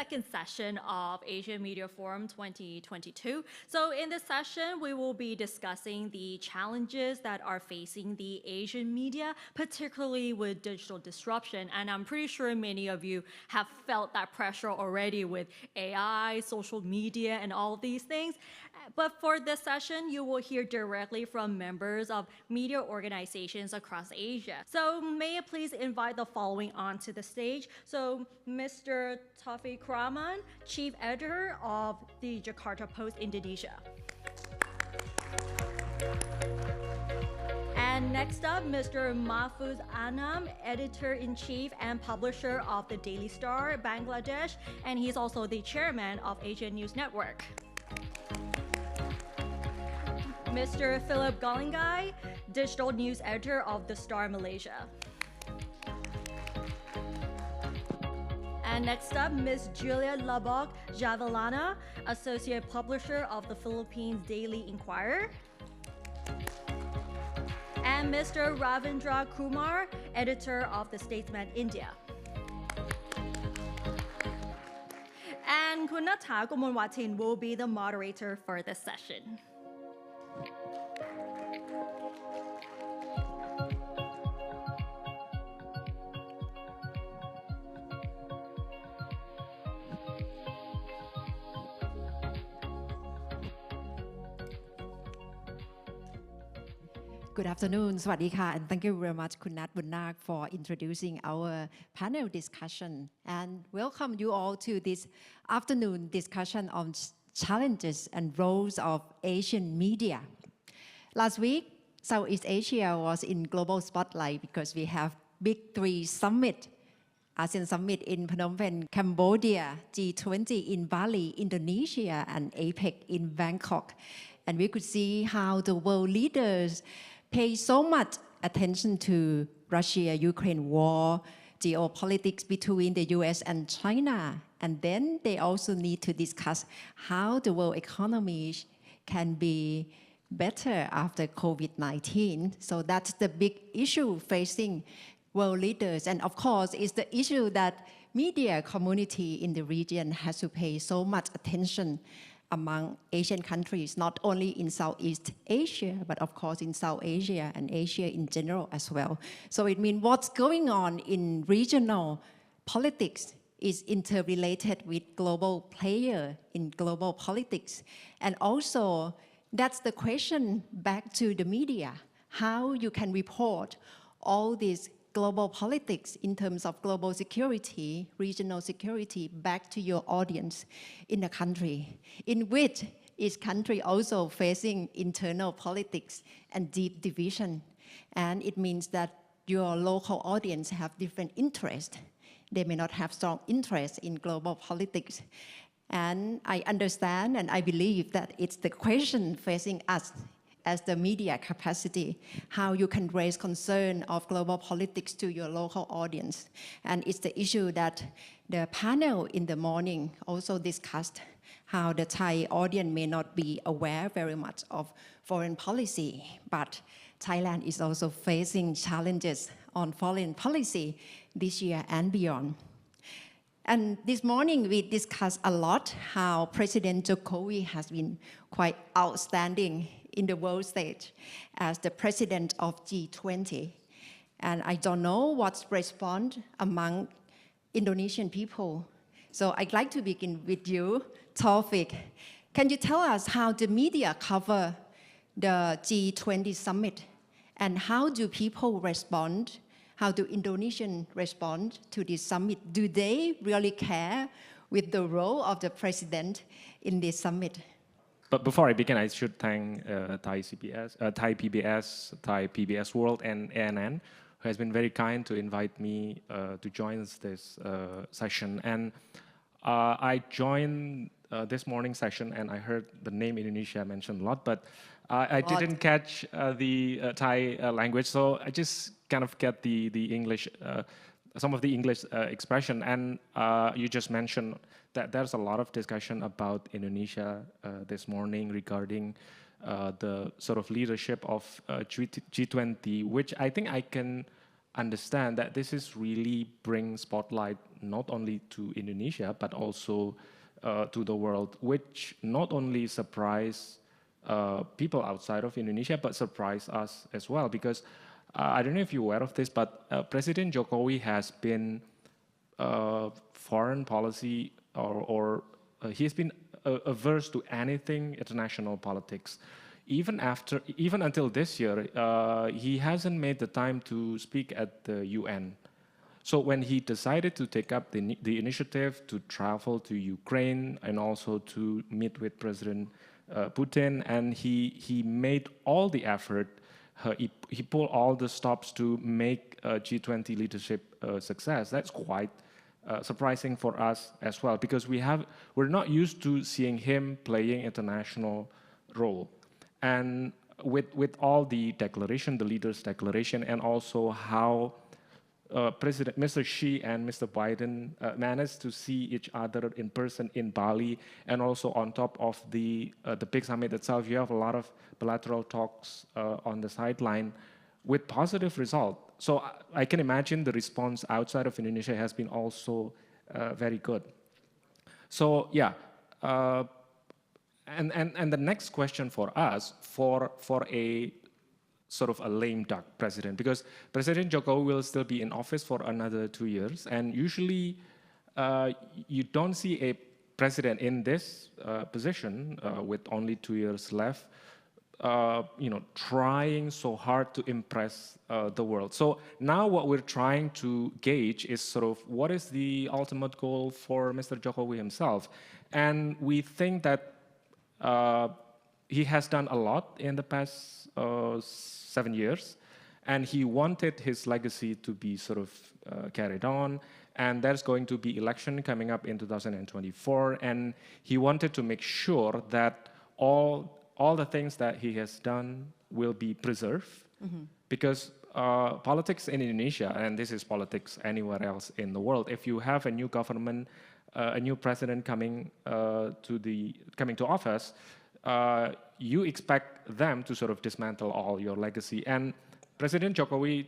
second session of Asian Media Forum 2022. So in this session, we will be discussing the challenges that are facing the Asian media, particularly with digital disruption. And I'm pretty sure many of you have felt that pressure already with AI, social media, and all of these things. But for this session, you will hear directly from members of media organizations across Asia. So may I please invite the following onto the stage. So Mr. Taufiqurrahman, Chief Editor of the Jakarta Post, Indonesia. And next up, Mr. Mahfuz Anam, Editor-in-Chief and Publisher of the Daily Star, Bangladesh, and he's also the Chairman of Asian News Network. Mr. Philip Golingai, Digital News Editor of The Star Malaysia. And next up, Ms. Juliet Labog, Javellana, Associate Publisher of the Philippines Daily Inquirer. And Mr. Ravindra Kumar, Editor of the Statesman, India. And Nattha Komolvadhin will be the moderator for this session. Good afternoon, Swadika, and thank you very much, Nattha, for introducing our panel discussion. And welcome you all to this afternoon discussion on challenges and roles of Asian media. Last week, Southeast Asia was in global spotlight because we have Big Three Summit, ASEAN Summit in Phnom Penh, Cambodia, G20 in Bali, Indonesia, and APEC in Bangkok. And we could see how the world leaders pay so much attention to Russia-Ukraine war, geopolitics between the US and China. And then they also need to discuss how the world economy can be better after COVID-19. So that's the big issue facing world leaders. And of course, it's the issue that media community in the region has to pay so much attention among Asian countries, not only in Southeast Asia, but of course in South Asia and Asia in general as well. So it means what's going on in regional politics is interrelated with global player in global politics. And also, that's the question back to the media, how you can report all these global politics in terms of global security, regional security, back to your audience in the country, in which each country also facing internal politics and deep division. And it means that your local audience have different interests. They may not have strong interest in global politics. And I understand and I believe that it's the question facing us as the media capacity, how you can raise concern of global politics to your local audience. And it's the issue that the panel in the morning also discussed, how the Thai audience may not be aware very much of foreign policy, but Thailand is also facing challenges on foreign policy this year and beyond. And this morning we discussed a lot how President Jokowi has been quite outstanding in the world stage as the president of G20. And I don't know what's response among Indonesian people. So I'd like to begin with you, Taufiq. Can you tell us how the media cover the G20 summit and how do people respond? How do Indonesians respond to this summit? Do they really care with the role of the president in this summit? But before I begin, I should thank Thai CBS, Thai PBS, Thai PBS World, and ANN, who has been very kind to invite me to join this session. And I joined this morning session, and I heard the name Indonesia mentioned a lot, but I didn't catch the Thai language, so I just kind of get the English, some of the English expression. And you just mentioned that there's a lot of discussion about Indonesia this morning regarding the sort of leadership of G20, which I think I can understand that this is really bring spotlight not only to Indonesia, but also to the world, which not only surprise people outside of Indonesia, but surprise us as well. Because I don't know if you're aware of this, but President Jokowi has been foreign policy he's been averse to anything international politics. Even until this year, he hasn't made the time to speak at the UN. So when he decided to take up the initiative to travel to Ukraine and also to meet with President Putin, and he made all the effort, he pulled all the stops to make G20 leadership a success. That's quite surprising for us as well, because we're not used to seeing him playing international role. And with all the declaration, the leaders' declaration, and also how President Mr. Xi and Mr. Biden managed to see each other in person in Bali, and also on top of the big summit itself, you have a lot of bilateral talks on the sideline with positive result. So I can imagine the response outside of Indonesia has been also very good. So yeah. And the next question for us, for a sort of a lame duck president, because President Jokowi will still be in office for another 2 years, and usually you don't see a president in this position with only 2 years left, trying so hard to impress the world. So now what we're trying to gauge is sort of what is the ultimate goal for Mr. Jokowi himself, and we think that he has done a lot in the past 7 years, and he wanted his legacy to be sort of carried on, and there's going to be election coming up in 2024, and he wanted to make sure that all the things that he has done will be preserved, because politics in Indonesia, and this is politics anywhere else in the world, if you have a new government, a new president coming to office, you expect them to sort of dismantle all your legacy. And President Jokowi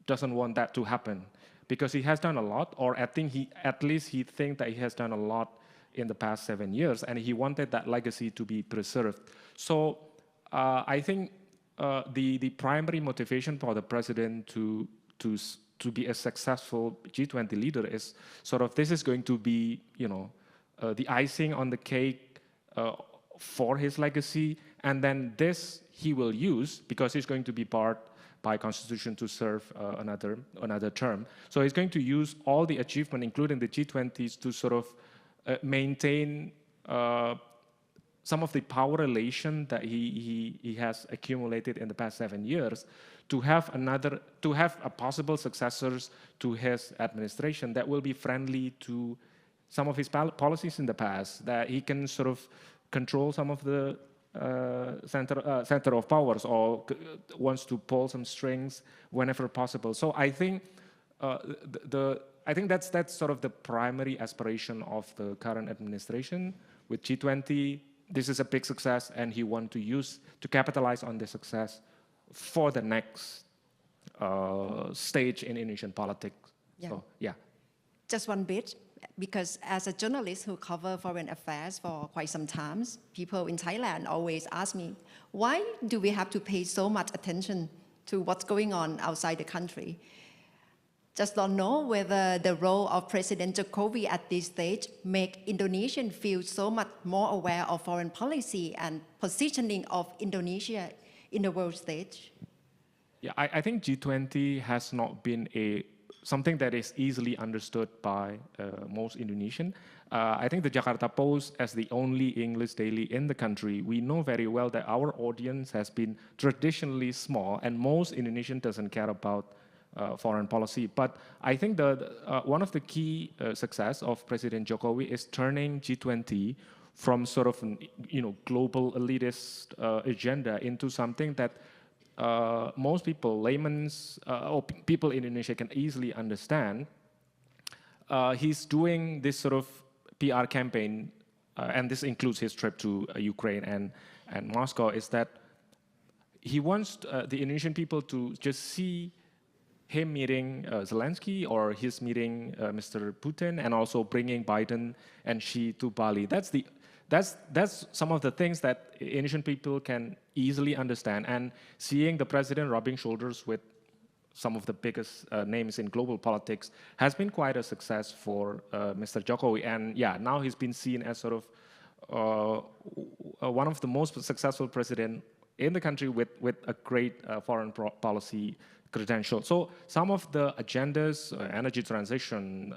doesn't want that to happen, because he has done a lot, or at least he thinks that he has done a lot in the past 7 years, and he wanted that legacy to be preserved. So I think the primary motivation for the president to be a successful G20 leader is sort of, this is going to be, the icing on the cake for his legacy, and then this he will use because he's going to be barred by constitution to serve another term. So he's going to use all the achievement, including the G20s, to sort of maintain some of the power relation that he has accumulated in the past 7 years, to have a possible successors to his administration that will be friendly to some of his policies in the past, that he can sort of control some of the center of powers, or wants to pull some strings whenever possible. So I think that's sort of the primary aspiration of the current administration with G20. This is a big success, and he wants to capitalize on the success for the next stage in Indonesian politics. Yeah. So, yeah. Just one bit, because as a journalist who cover foreign affairs for quite some time, people in Thailand always ask me, why do we have to pay so much attention to what's going on outside the country? Just don't know whether the role of President Jokowi at this stage make Indonesians feel so much more aware of foreign policy and positioning of Indonesia in the world stage. Yeah, I think G20 has not been something that is easily understood by most Indonesian. I think the Jakarta Post, as the only English daily in the country, we know very well that our audience has been traditionally small, and most Indonesian doesn't care about foreign policy. But I think one of the key success of President Jokowi is turning G20 from sort of global elitist agenda into something that most people, laymen or people in Indonesia, can easily understand. He's doing this sort of PR campaign, and this includes his trip to Ukraine and Moscow, is that he wants the Indonesian people to just see him meeting Zelensky or his meeting Mr. Putin, and also bringing Biden and Xi to Bali. That's some of the things that Indonesian people can easily understand. And seeing the president rubbing shoulders with some of the biggest names in global politics has been quite a success for Mr. Jokowi. And yeah, now he's been seen as sort of one of the most successful president in the country with a great foreign policy credential. So some of the agendas, energy transition,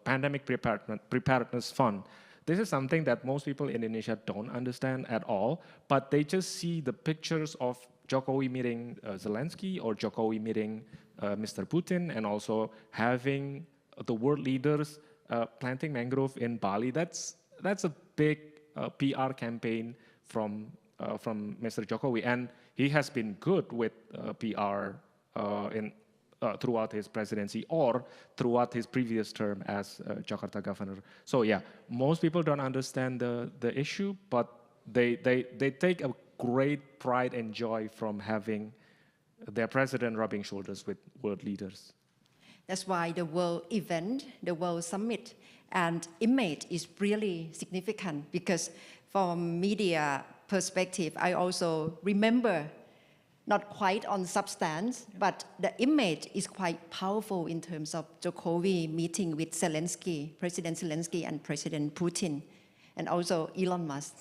pandemic preparedness fund, this is something that most people in Indonesia don't understand at all, but they just see the pictures of Jokowi meeting Zelensky or Jokowi meeting Mr. Putin, and also having the world leaders planting mangrove in Bali. That's a big PR campaign from Mr. Jokowi, and he has been good with PR throughout his presidency or throughout his previous term as Jakarta governor. So yeah, most people don't understand the issue, but they take a great pride and joy from having their president rubbing shoulders with world leaders. That's why the world event, the world summit, and image is really significant, because from media perspective, I also remember, not quite on substance, but the image is quite powerful in terms of Jokowi meeting with Zelensky, President Zelensky and President Putin, and also Elon Musk.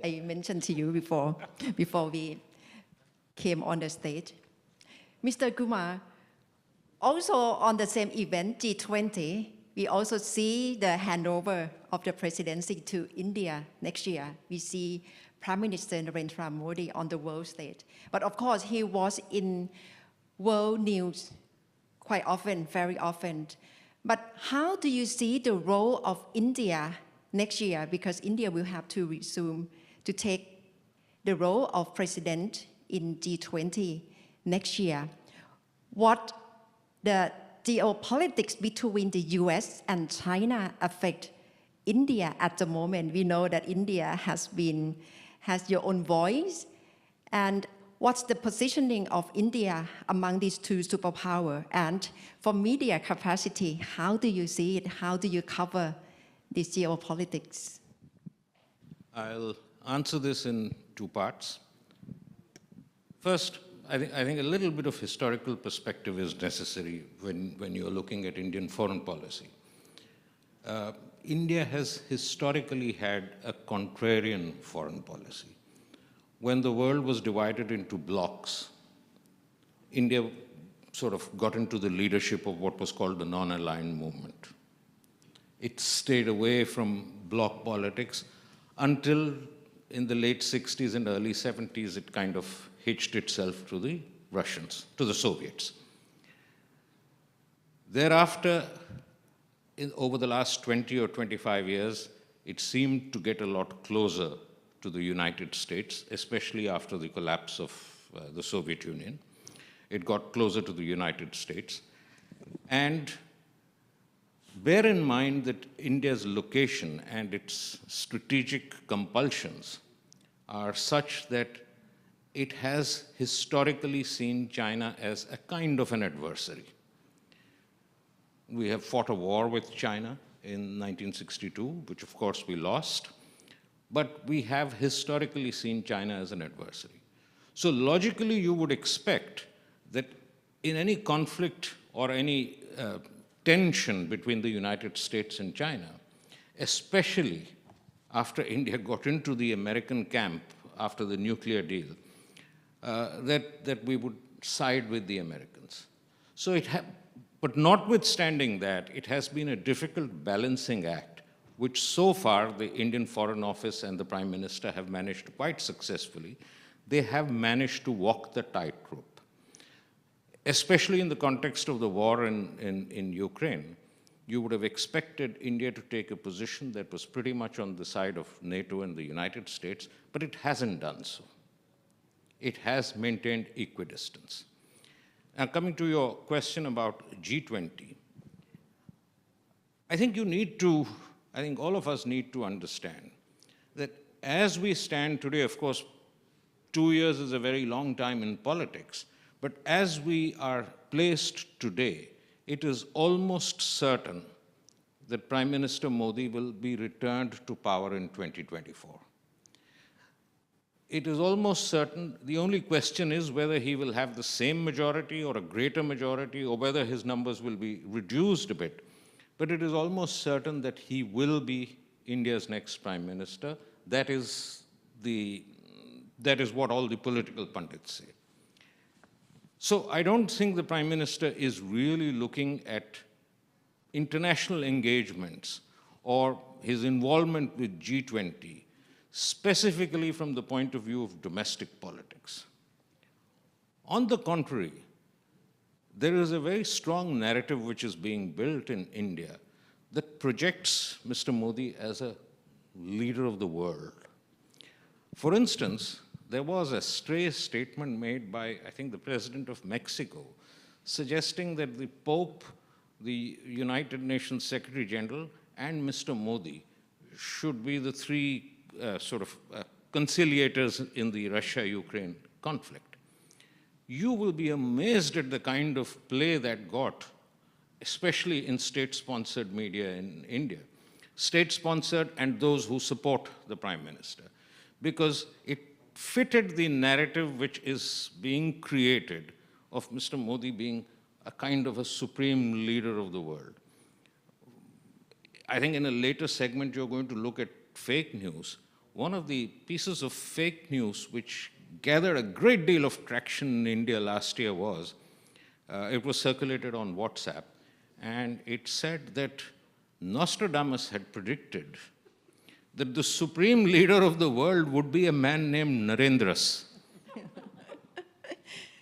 I mentioned to you before we came on the stage. Mr. Kumar, also on the same event, G20, we also see the handover of the presidency to India next year. We see Prime Minister Narendra Modi on the world stage. But of course, he was in world news quite often, very often. But how do you see the role of India next year? Because India will have to resume to take the role of president in G20 next year. What the geopolitics between the US and China affect India at the moment? We know that India has your own voice. And what's the positioning of India among these two superpowers? And for media capacity, how do you see it? How do you cover this geopolitics? I'll answer this in two parts. First, I think a little bit of historical perspective is necessary when you're looking at Indian foreign policy. India has historically had a contrarian foreign policy. When the world was divided into blocs, India sort of got into the leadership of what was called the non-aligned movement. It stayed away from bloc politics until in the late 60s and early 70s, it kind of hitched itself to the Russians, to the Soviets. Thereafter, over the last 20 or 25 years, it seemed to get a lot closer to the United States, especially after the collapse of the Soviet Union. It got closer to the United States. And bear in mind that India's location and its strategic compulsions are such that it has historically seen China as a kind of an adversary. We have fought a war with China in 1962, which of course we lost, but we have historically seen China as an adversary. So logically, you would expect that in any conflict or any tension between the United States and China, especially after India got into the American camp after the nuclear deal, that we would side with the Americans. So but notwithstanding that, it has been a difficult balancing act, which so far the Indian Foreign Office and the Prime Minister have managed quite successfully. They have managed to walk the tightrope, especially in the context of the war in Ukraine. You would have expected India to take a position that was pretty much on the side of NATO and the United States, but it hasn't done so. It has maintained equidistance. Now, coming to your question about G20, I think all of us need to understand that as we stand today, of course, 2 years is a very long time in politics, But as we are placed today, it is almost certain that Prime Minister Modi will be returned to power in 2024. It is almost certain. The only question is whether he will have the same majority or a greater majority, or whether his numbers will be reduced a bit. But it is almost certain that he will be India's next Prime Minister. That is what all the political pundits say. So I don't think the Prime Minister is really looking at international engagements or his involvement with G20 specifically from the point of view of domestic politics. On the contrary, there is a very strong narrative which is being built in India that projects Mr. Modi as a leader of the world. For instance, there was a stray statement made by, I think, the President of Mexico, suggesting that the Pope, the United Nations Secretary General, and Mr. Modi should be the three conciliators in the Russia-Ukraine conflict. You will be amazed at the kind of play that got, especially in state-sponsored media in India, state-sponsored and those who support the Prime Minister, because it fitted the narrative which is being created of Mr. Modi being a kind of a supreme leader of the world. I think in a later segment you're going to look at fake news. One of the pieces of fake news which gathered a great deal of traction in India last year was, it was circulated on WhatsApp, and it said that Nostradamus had predicted that the supreme leader of the world would be a man named Narendras.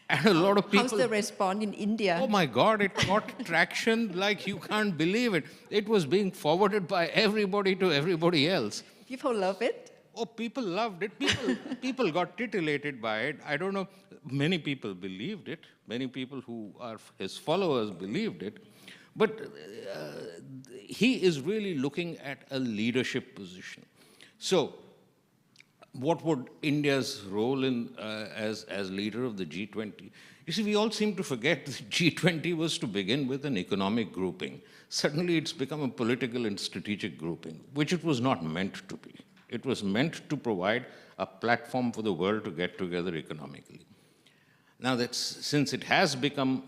And a lot of people... How's the response in India? Oh my God, it got traction like you can't believe it. It was being forwarded by everybody to everybody else. People love it? Oh, people loved it. People got titillated by it. I don't know, many people believed it. Many people who are his followers believed it. But he is really looking at a leadership position. So what would India's role in as leader of the G20? You see, we all seem to forget that G20 was to begin with an economic grouping. Suddenly it's become a political and strategic grouping, which it was not meant to be. It was meant to provide a platform for the world to get together economically. Now, since it has become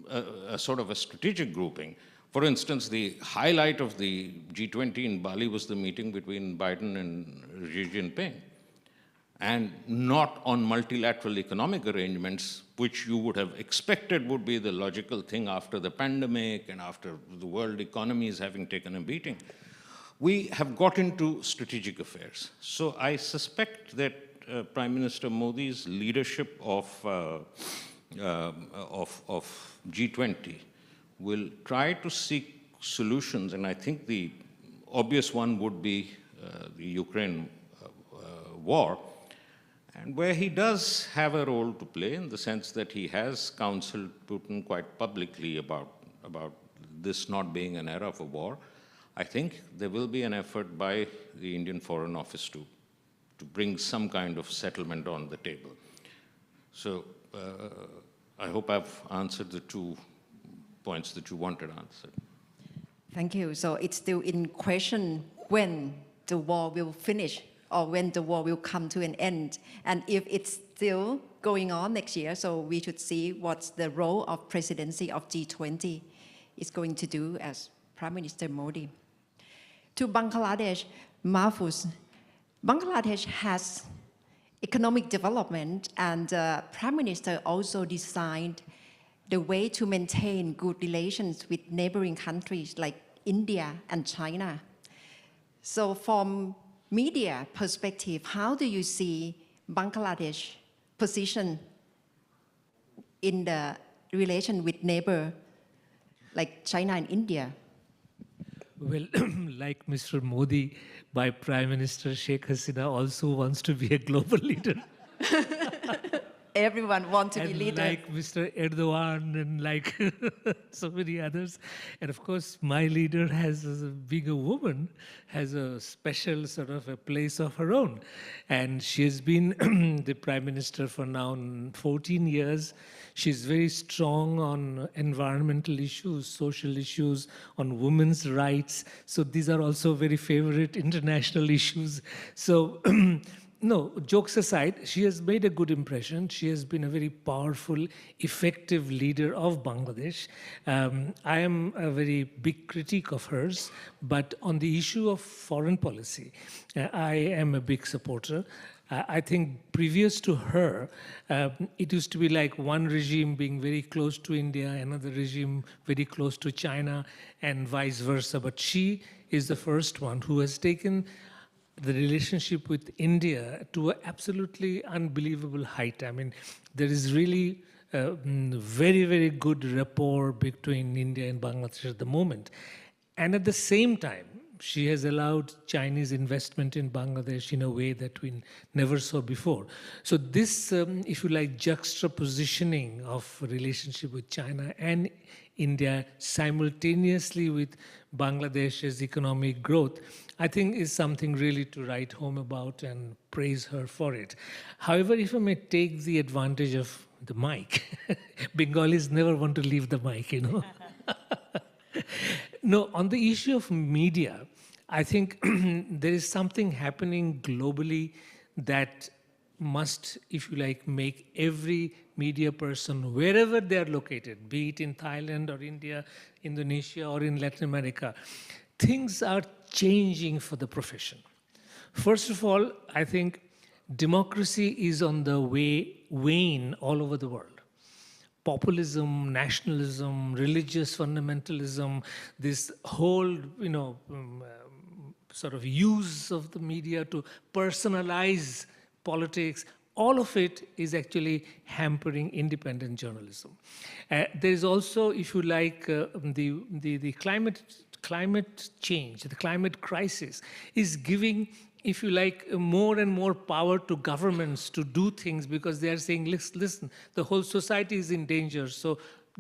a sort of a strategic grouping, for instance, the highlight of the G20 in Bali was the meeting between Biden and Xi Jinping, and not on multilateral economic arrangements, which you would have expected would be the logical thing after the pandemic and after the world economies having taken a beating. We have got into strategic affairs. So I suspect that Prime Minister Modi's leadership of G20 will try to seek solutions, and I think the obvious one would be the Ukraine war, and where he does have a role to play in the sense that he has counseled Putin quite publicly about this not being an era for war. I think there will be an effort by the Indian Foreign Office to bring some kind of settlement on the table. So I hope I've answered the 2 points that you wanted answered. Thank you. So it's still in question when the war will finish or when the war will come to an end. And if it's still going on next year, so we should see what's the role of presidency of G20 is going to do as Prime Minister Modi. To Bangladesh, Mahfuz, Bangladesh has economic development, and Prime Minister also designed the way to maintain good relations with neighboring countries like India and China. So from media perspective, how do you see Bangladesh position in the relation with neighbor like China and India? Well, like Mr. Modi, my Prime Minister Sheikh Hasina also wants to be a global leader. everyone wants to be and leader. like Mr. Erdogan and like so many others. And of course, my leader has, being a woman, has a special sort of a place of her own. And she has been the Prime Minister for now 14 years. She's very strong on environmental issues, social issues, on women's rights. So these are also very favorite international issues. So no, jokes aside, she has made a good impression. She has been a very powerful, effective leader of Bangladesh. I am a very big critic of hers, but on the issue of foreign policy, I am a big supporter. I think previous to her, it used to be like one regime being very close to India, another regime very close to China, and vice versa. But she is the first one who has taken the relationship with India to an absolutely unbelievable height. I mean, there is really very, very good rapport between India and Bangladesh at the moment. And at the same time, she has allowed Chinese investment in Bangladesh in a way that we never saw before. So this, if you like, juxtapositioning of relationship with China and India simultaneously with Bangladesh's economic growth, I think is something really to write home about and praise her for it. However, if I may take the advantage of the mic, Bengalis never want to leave the mic, you know. No, on the issue of media, I think there is something happening globally that must, if you like, make every media person, wherever they are located, be it in Thailand or India, Indonesia or in Latin America, things are changing for the profession. First of all, I think democracy is on the wane all over the world. Populism, nationalism, religious fundamentalism, this whole, sort of use of the media to personalize politics, all of it is actually hampering independent journalism. There is also, if you like, the climate change, the climate crisis is giving, if you like, more and more power to governments to do things because they are saying, listen, the whole society is in danger, so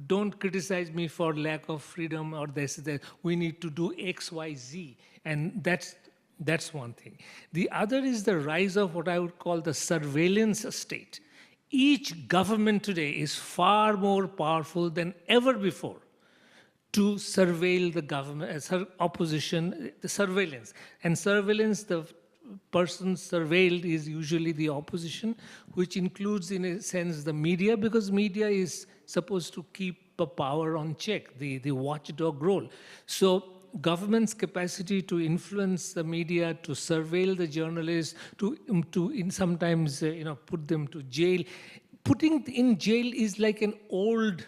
don't criticize me for lack of freedom or this, that. We need to do X, Y, Z. And that's one thing. The other is the rise of what I would call the surveillance state. Each government today is far more powerful than ever before to surveil the government, as her opposition, the surveillance. And surveillance, the person surveilled is usually the opposition, which includes, in a sense, the media, because media is supposed to keep the power on check, the watchdog role. So government's capacity to influence the media, to surveil the journalists, to sometimes put them to jail. Putting in jail is like an old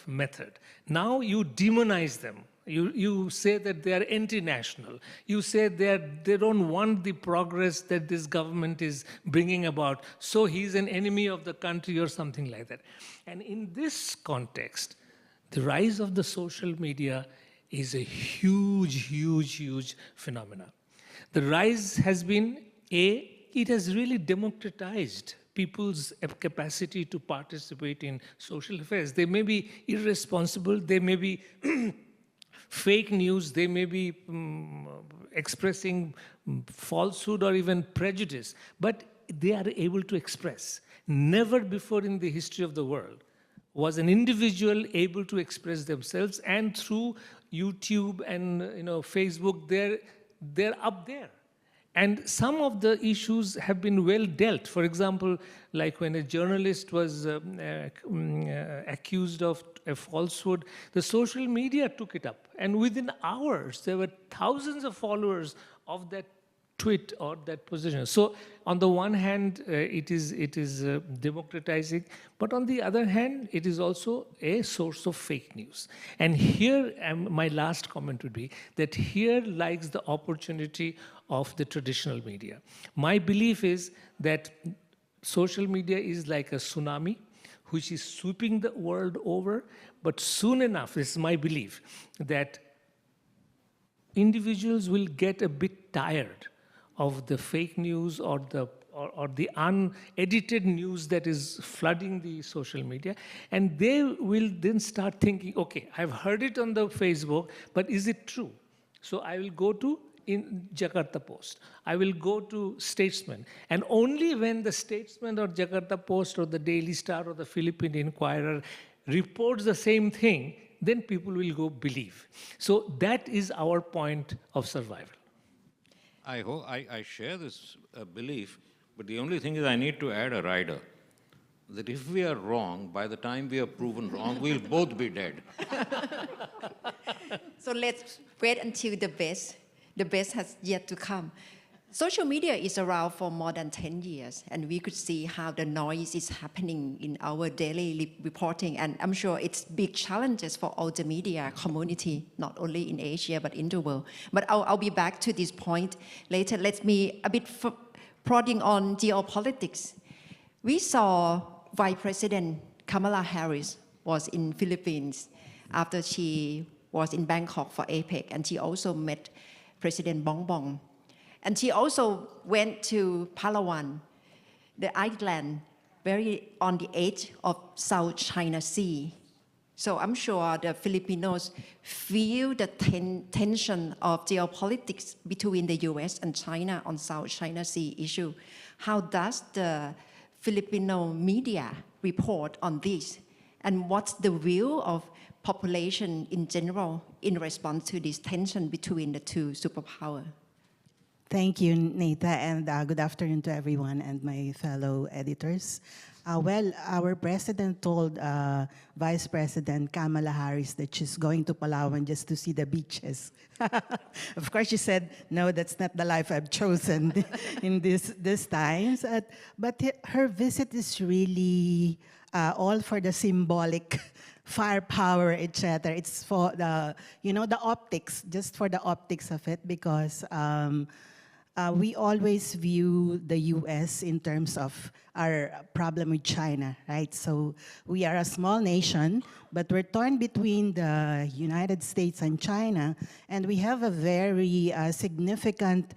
method. Now you demonize them. You say that they are anti-national. You say they don't want the progress that this government is bringing about, so he's an enemy of the country or something like that. And in this context, the rise of the social media is a huge, huge, huge phenomenon. The rise has been, it has really democratized people's capacity to participate in social affairs. They may be irresponsible, they may be fake news, they may be expressing falsehood or even prejudice, but they are able to express. Never before in the history of the world was an individual able to express themselves, and through YouTube and Facebook, they're up there. And some of the issues have been well dealt. For example, like when a journalist was accused of a falsehood, the social media took it up. And within hours, there were thousands of followers of that tweet or that position. So on the one hand, it is democratizing, but on the other hand, it is also a source of fake news. And here, my last comment would be that here lies the opportunity of the traditional media. My belief is that social media is like a tsunami which is sweeping the world over, but soon enough, this is my belief, that individuals will get a bit tired of the fake news or the unedited news that is flooding the social media. And they will then start thinking, okay, I've heard it on the Facebook, but is it true? So I will go to in Jakarta Post. I will go to Statesman. And only when the Statesman or Jakarta Post or the Daily Star or the Philippine Inquirer reports the same thing, then people will go believe. So that is our point of survival. I share this belief, but the only thing is I need to add a rider. That if we are wrong, by the time we are proven wrong, we'll both be dead. So let's wait until the best. The best has yet to come. Social media is around for more than 10 years, and we could see how the noise is happening in our daily reporting. And I'm sure it's big challenges for all the media community, not only in Asia, but in the world. But I'll be back to this point later. Let me a bit prodding on geopolitics. We saw Vice President Kamala Harris was in Philippines after she was in Bangkok for APEC, and she also met President Bongbong. And she also went to Palawan, the island very on the edge of South China Sea. So I'm sure the Filipinos feel the tension of geopolitics between the US and China on South China Sea issue. How does the Filipino media report on this? And what's the view of population in general in response to this tension between the two superpowers? Thank you, Nattha, and good afternoon to everyone and my fellow editors. Well, our president told Vice President Kamala Harris that she's going to Palawan just to see the beaches. Of course, she said, no, that's not the life I've chosen in these times. But her visit is really all for the symbolic firepower, etc. It's for the, the optics, just for the optics of it, because we always view the US in terms of our problem with China, right? So we are a small nation, but we're torn between the United States and China, and we have a very significant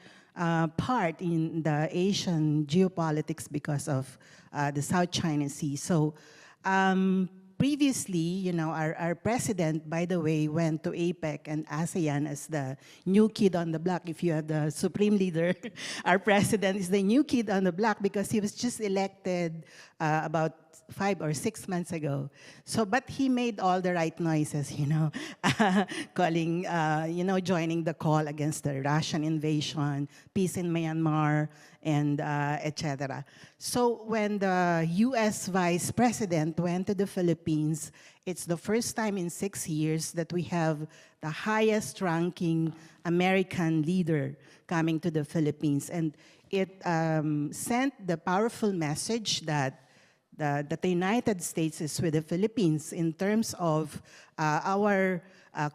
part in the Asian geopolitics because of the South China Sea. So previously, our president, by the way, went to APEC and ASEAN as the new kid on the block. If you have the supreme leader, our president is the new kid on the block because he was just elected about 5 or 6 months ago. So, but he made all the right noises, calling, joining the call against the Russian invasion, peace in Myanmar, and etc. So when the US Vice President went to the Philippines, it's the first time in 6 years that we have the highest ranking American leader coming to the Philippines. And it sent the powerful message that the United States is with the Philippines in terms of our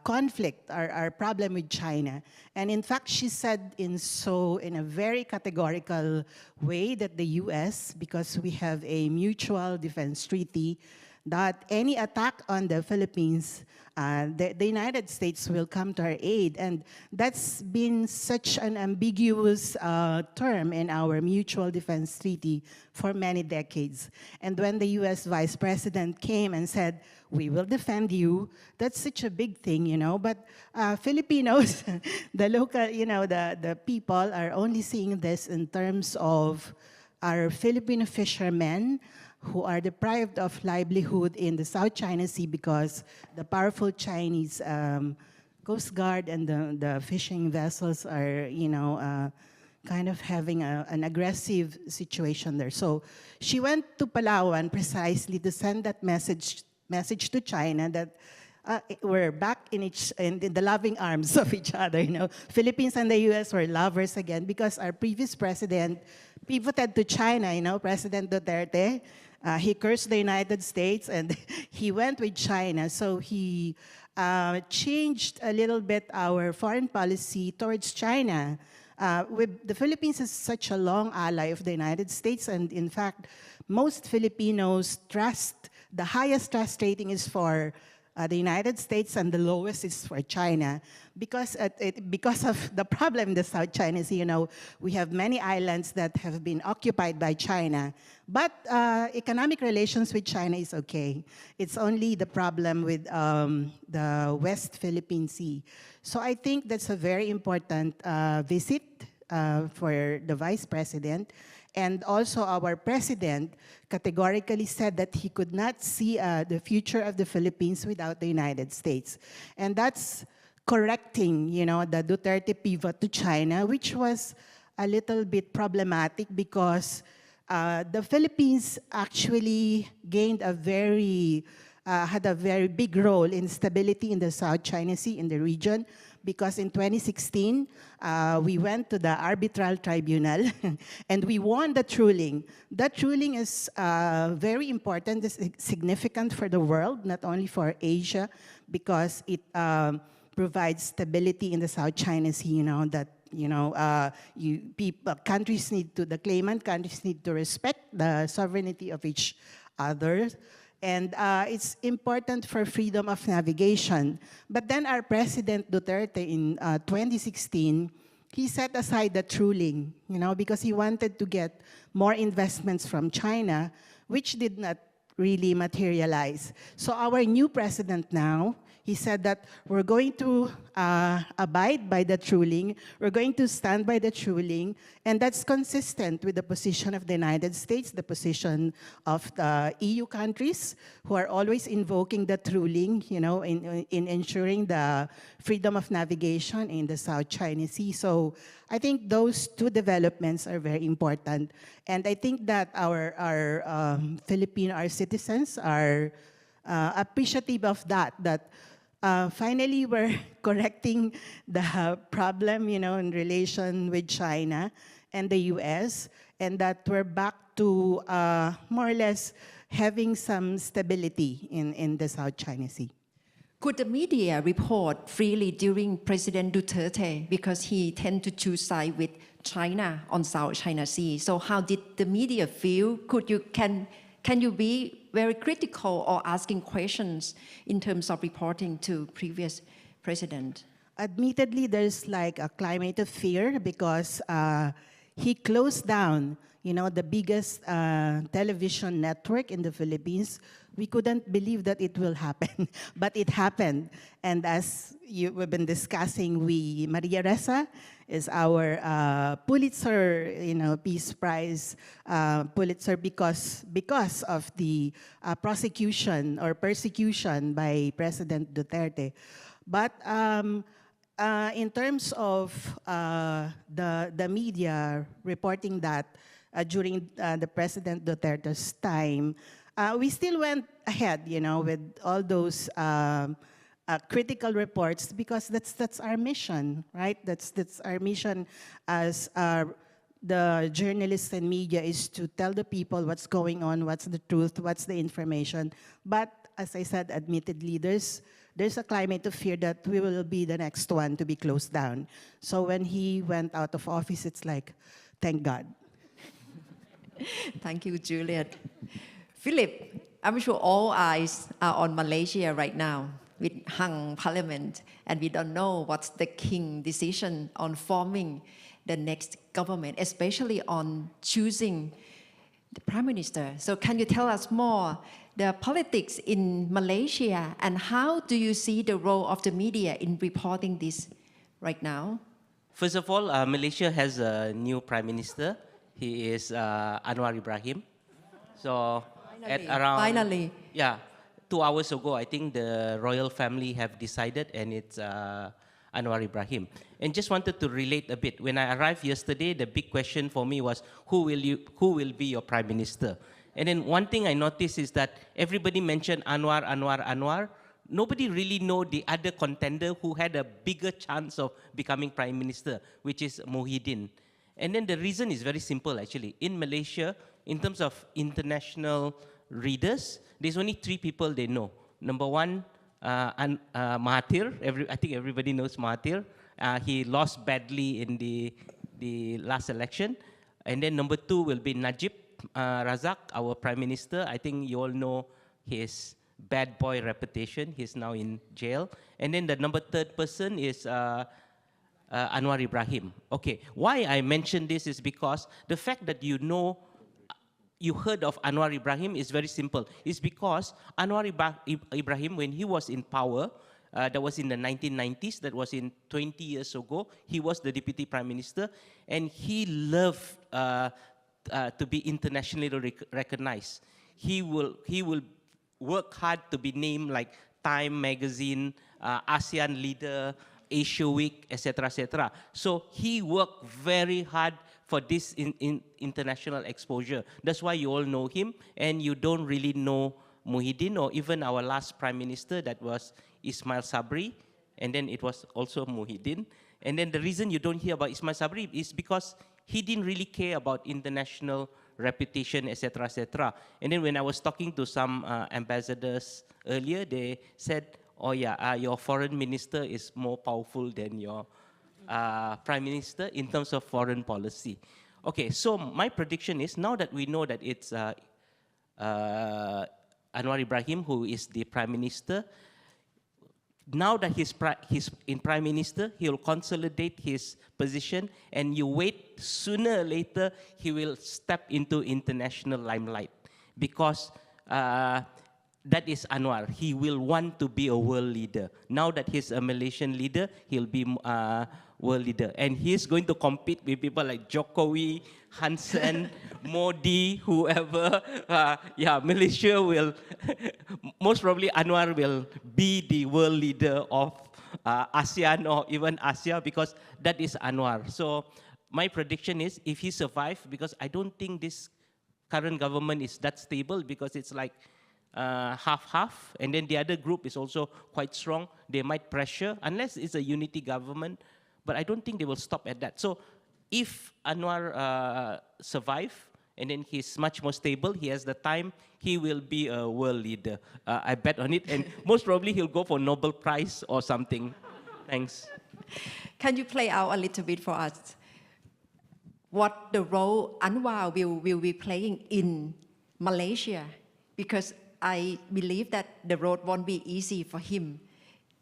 conflict, our problem with China. And in fact, she said in a very categorical way that the US, because we have a mutual defense treaty, that any attack on the Philippines, the United States will come to our aid. And that's been such an ambiguous term in our mutual defense treaty for many decades. And when the US Vice President came and said, we will defend you, that's such a big thing, But Filipinos, the local, the people are only seeing this in terms of our Filipino fishermen who are deprived of livelihood in the South China Sea because the powerful Chinese Coast Guard and the fishing vessels are, kind of having an aggressive situation there. So she went to Palawan precisely to send that message to China that we're back in the loving arms of each other. Philippines and the US were lovers again because our previous president pivoted to China. President Duterte. He cursed the United States and he went with China. So he changed a little bit our foreign policy towards China. The Philippines is such a long ally of the United States, and in fact, most Filipinos the highest trust rating is for the United States, and the lowest is for China. Because of the problem in the South China Sea, we have many islands that have been occupied by China. But economic relations with China is okay. It's only the problem with the West Philippine Sea. So I think that's a very important visit for the Vice President. And also our President categorically said that he could not see the future of the Philippines without the United States. And that's correcting, the Duterte pivot to China, which was a little bit problematic because the Philippines actually gained had a very big role in stability in the South China Sea, in the region, because in 2016, we went to the arbitral tribunal and we won that ruling. That ruling is very important, it's significant for the world, not only for Asia, because it provides stability in the South China Sea, that countries the claimant countries need to respect the sovereignty of each other. And it's important for freedom of navigation. But then our President Duterte in 2016, he set aside that ruling, because he wanted to get more investments from China, which did not really materialize. So our new president now, he said that we're going to abide by that ruling, we're going to stand by that ruling, and that's consistent with the position of the United States, the position of the EU countries, who are always invoking that ruling, in ensuring the freedom of navigation in the South China Sea. So I think those two developments are very important. And I think that our citizens are appreciative of that finally we're correcting the problem, in relation with China and the US, and that we're back to more or less having some stability in the South China Sea. Could the media report freely during President Duterte, because he tend to choose side with China on South China Sea? So how did the media feel? Can you be very critical or asking questions in terms of reporting to previous president? Admittedly, there's like a climate of fear because he closed down, the biggest television network in the Philippines. We couldn't believe that it will happen, but it happened. And as we've been discussing, Maria Ressa is our Pulitzer, Peace Prize Pulitzer because of the prosecution or persecution by President Duterte. But in terms of the media reporting that during the President Duterte's time, we still went ahead, with all those critical reports because that's our mission, right? That's our mission as the journalists and media is to tell the people what's going on, what's the truth, what's the information. But as I said, admittedly, there's a climate of fear that we will be the next one to be closed down. So when he went out of office, it's like, thank God. Thank you, Juliet. Philip, I'm sure all eyes are on Malaysia right now with hung parliament, and we don't know what's the king decision on forming the next government, especially on choosing the prime minister. So can you tell us more the politics in Malaysia and how do you see the role of the media in reporting this right now? First of all, Malaysia has a new prime minister. He is Anwar Ibrahim. So Finally. Yeah, 2 hours ago, I think the royal family have decided, and it's Anwar Ibrahim. And just wanted to relate a bit. When I arrived yesterday, the big question for me was, who will be your prime minister? And then one thing I noticed is that everybody mentioned Anwar. Nobody really know the other contender who had a bigger chance of becoming prime minister, which is Muhyiddin. And then the reason is very simple, actually. In Malaysia, in terms of international readers, there's only 3 people they know. Number one, Mahathir. I think everybody knows Mahathir. He lost badly in the last election. And then number 2 will be Najib Razak, our prime minister. I think you all know his bad boy reputation. He's now in jail. And then the number third person is Anwar Ibrahim. Okay, why I mention this is because the fact that you heard of Anwar Ibrahim is very simple. It's because Anwar Ibrahim, when he was in power, that was in the 1990s, that was in 20 years ago, he was the deputy prime minister, and he loved to be internationally recognized. He will work hard to be named like Time magazine, ASEAN leader, Asia Week, etc., etc. So he worked very hard for this international exposure. That's why you all know him, and you don't really know Muhyiddin, or even our last prime minister, that was Ismail Sabri, and then it was also Muhyiddin. And then the reason you don't hear about Ismail Sabri is because he didn't really care about international reputation, etc., etc. And then when I was talking to some ambassadors earlier, they said, oh yeah, your foreign minister is more powerful than your prime minister in terms of foreign policy. Okay, so my prediction is, now that we know that it's Anwar Ibrahim who is the prime minister, now that he's in prime minister, he'll consolidate his position, and you wait, sooner or later, he will step into international limelight, because that is Anwar. He will want to be a world leader. Now that he's a Malaysian leader, he'll be world leader. And he's going to compete with people like Jokowi, Hansen, Modi, whoever. Yeah, Malaysia will, most probably Anwar will be the world leader of ASEAN or even Asia, because that is Anwar. So my prediction is, if he survives, because I don't think this current government is that stable, because it's like half-half, and then the other group is also quite strong. They might pressure, unless it's a unity government, but I don't think they will stop at that. So if Anwar survives, and then he's much more stable, he has the time, he will be a world leader. I bet on it, and most probably he'll go for Nobel Prize or something. Thanks. Can you play out a little bit for us what the role Anwar will be playing in Malaysia? Because I believe that the road won't be easy for him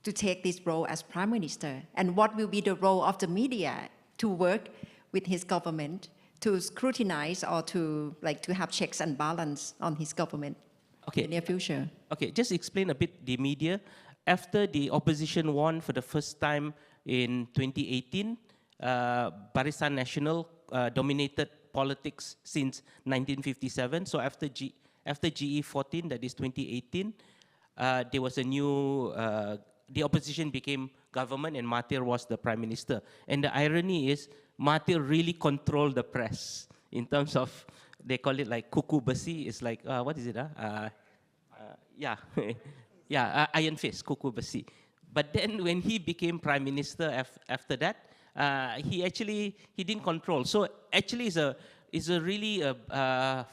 to take this role as prime minister. And what will be the role of the media to work with his government, to scrutinize or to have checks and balance on his government in the near future? Okay, just explain a bit the media. After the opposition won for the first time in 2018, Barisan Nasional dominated politics since 1957. So after GE14, that is 2018, there was a new, the opposition became government, and Mahathir was the prime minister. And the irony is, Mahathir really controlled the press in terms of, they call it like kuku besi. It's like, what is it? Yeah, yeah, iron fist, kuku besi. But then when he became prime minister after that, he didn't control. So actually it's a really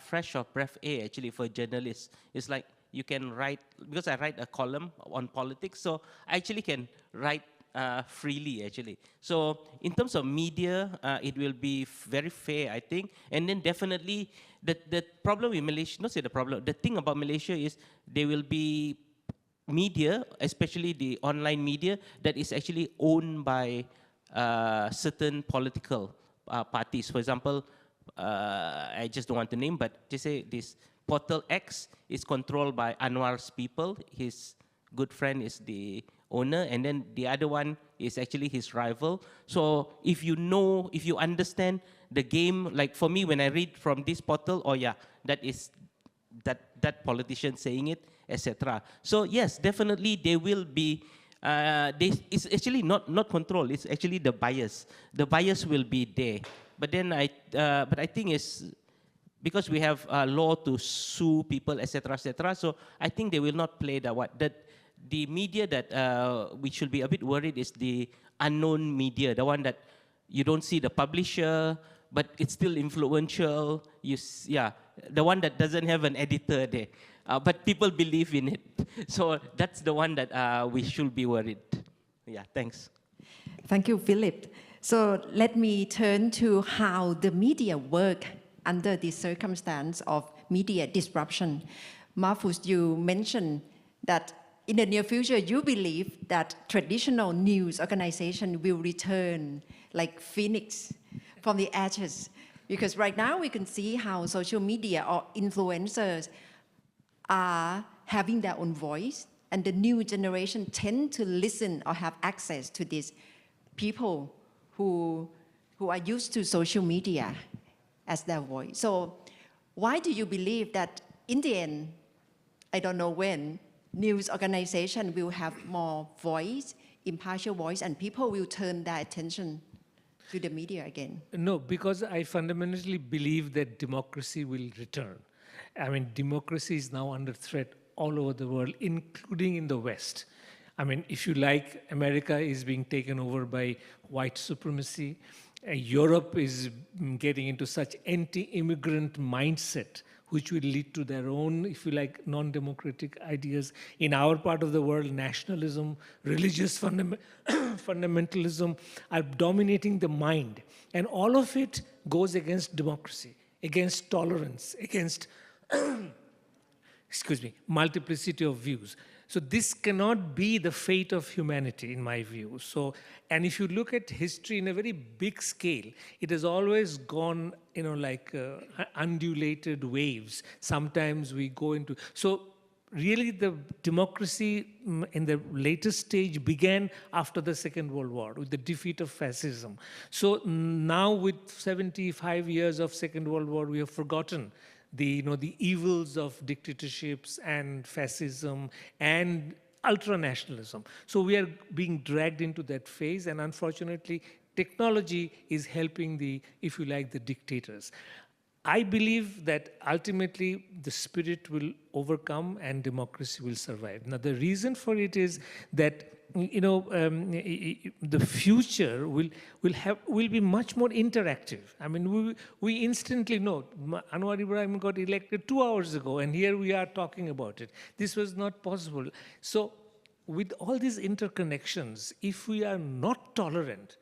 fresh of breath air actually for journalists. It's like you can write, because I write a column on politics, so I actually can write freely actually. So in terms of media, it will be very fair, I think. And then definitely the problem with Malaysia, not say the problem, the thing about Malaysia is there will be media, especially the online media, that is actually owned by certain political parties. For example, I just don't want to name, but just say this Portal X is controlled by Anwar's people. His good friend is the owner, and then the other one is actually his rival. So if you know, if you understand the game, like for me, when I read from this portal, oh yeah, that is that politician saying it, etc. So yes, definitely there will be. It's actually not control. It's actually the bias. The bias will be there. But then but I think it's because we have a law to sue people, etc., etc. So I think they will not play that. The media that we should be a bit worried is the unknown media, the one that you don't see the publisher, but it's still influential. The one that doesn't have an editor there, but people believe in it. So that's the one that we should be worried. Yeah, thanks. Thank you, Philip. So let me turn to how the media work under the circumstance of media disruption. Mahfuz, you mentioned that in the near future, you believe that traditional news organization will return like phoenix from the ashes. Because right now we can see how social media or influencers are having their own voice, and the new generation tend to listen or have access to these people who are used to social media as their voice. So why do you believe that in the end, I don't know when, news organization will have more voice, impartial voice, and people will turn their attention to the media again? No, because I fundamentally believe that democracy will return. I mean, democracy is now under threat all over the world, including in the West. I mean, if you like, America is being taken over by white supremacy. Europe is getting into such anti-immigrant mindset, which will lead to their own, if you like, non-democratic ideas. In our part of the world, nationalism, religious fundamentalism are dominating the mind. And all of it goes against democracy, against tolerance, against multiplicity of views. So this cannot be the fate of humanity, in my view. So, and if you look at history in a very big scale, it has always gone, like undulated waves. Sometimes we go into, so really the democracy in the latest stage began after the Second World War with the defeat of fascism. So now with 75 years of Second World War, we have forgotten the evils of dictatorships and fascism and ultranationalism. So we are being dragged into that phase, and unfortunately, technology is helping the dictators. I believe that ultimately the spirit will overcome and democracy will survive. Now, the reason for it is that the future will be much more interactive. I mean, we instantly know Anwar Ibrahim got elected 2 hours ago, and here we are talking about it. This was not possible. So, with all these interconnections, if we are not tolerant,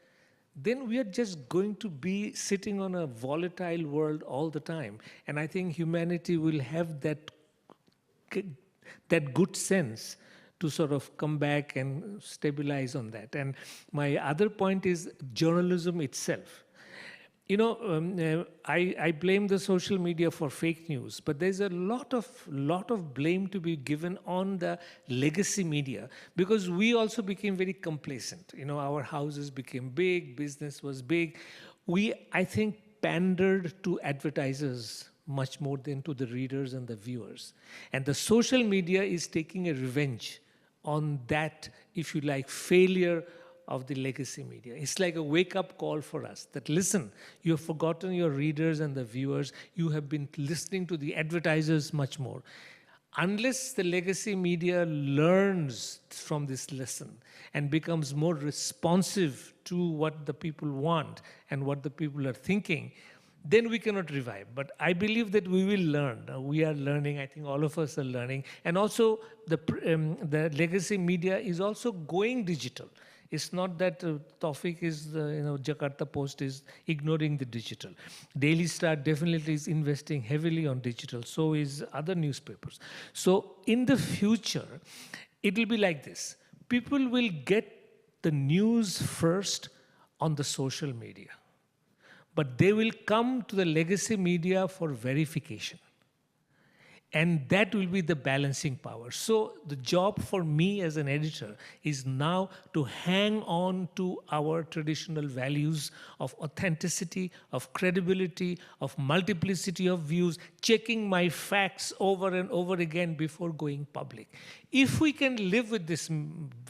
then we are just going to be sitting on a volatile world all the time. And I think humanity will have that good sense to sort of come back and stabilize on that. And my other point is journalism itself. I blame the social media for fake news, but there's a lot of blame to be given on the legacy media, because we also became very complacent. Our houses became big, business was big. We, I think, pandered to advertisers much more than to the readers and the viewers. And the social media is taking a revenge on that, if you like, failure of the legacy media. It's like a wake-up call for us that, listen, you have forgotten your readers and the viewers. You have been listening to the advertisers much more. Unless the legacy media learns from this lesson and becomes more responsive to what the people want and what the people are thinking, then we cannot revive. But I believe that we will learn. We are learning. I think all of us are learning. And also, the legacy media is also going digital. It's not that Taufiq is, Jakarta Post is ignoring the digital. Daily Star definitely is investing heavily on digital. So is other newspapers. So in the future, it will be like this. People will get the news first on the social media, but they will come to the legacy media for verification. And that will be the balancing power. So the job for me as an editor is now to hang on to our traditional values of authenticity, of credibility, of multiplicity of views, checking my facts over and over again before going public. If we can live with these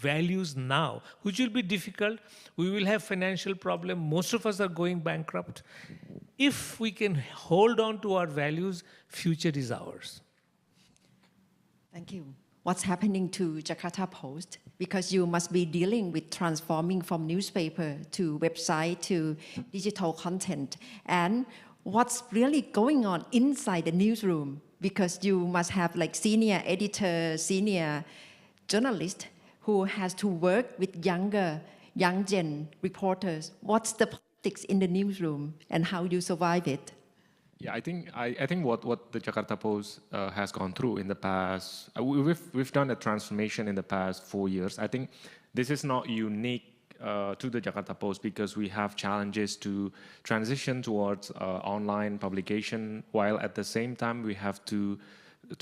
values now, which will be difficult, we will have financial problems, most of us are going bankrupt. If we can hold on to our values, future is ours. Thank you. What's happening to Jakarta Post? Because you must be dealing with transforming from newspaper to website to digital content. And what's really going on inside the newsroom? Because you must have like senior editor, senior journalist who has to work with young gen reporters. What's the politics in the newsroom and how you survive it? Yeah, I think what the Jakarta Post has gone through in the past, we've done a transformation in the past 4 years. I think this is not unique to the Jakarta Post because we have challenges to transition towards online publication, while at the same time we have to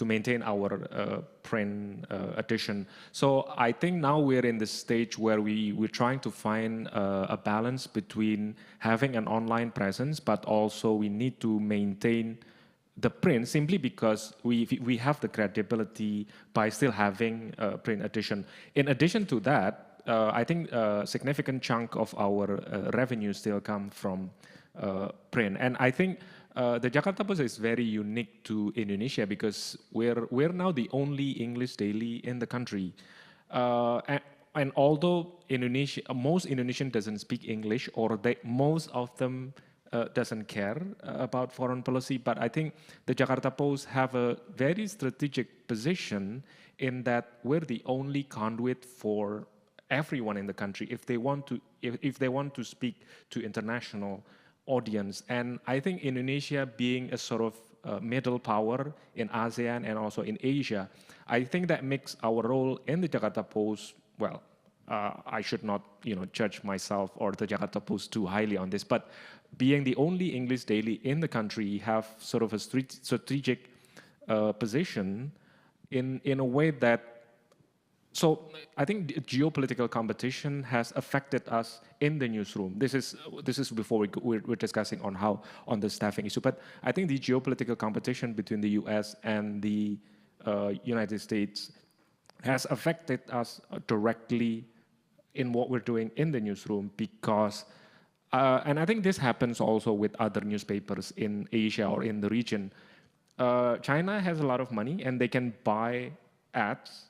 maintain our print edition. So I think now we're in the stage where we're trying to find a balance between having an online presence, but also we need to maintain the print simply because we have the credibility by still having a print edition. In addition to that, I think a significant chunk of our revenue still come from print. And I think the Jakarta Post is very unique to Indonesia because we're now the only English daily in the country. And although most Indonesian doesn't speak English, or most of them doesn't care about foreign policy, but I think the Jakarta Post have a very strategic position in that we're the only conduit for everyone in the country if they want to speak to international audience. And I think Indonesia being a sort of middle power in ASEAN and also in Asia, I think that makes our role in the Jakarta Post, well, I should not judge myself or the Jakarta Post too highly on this, but being the only English daily in the country have sort of a strategic position in a way that, so I think geopolitical competition has affected us in the newsroom. This is before we're discussing on the staffing issue. But I think the geopolitical competition between the U.S. and the United States has affected us directly in what we're doing in the newsroom because, and I think this happens also with other newspapers in Asia or in the region. China has a lot of money and they can buy ads.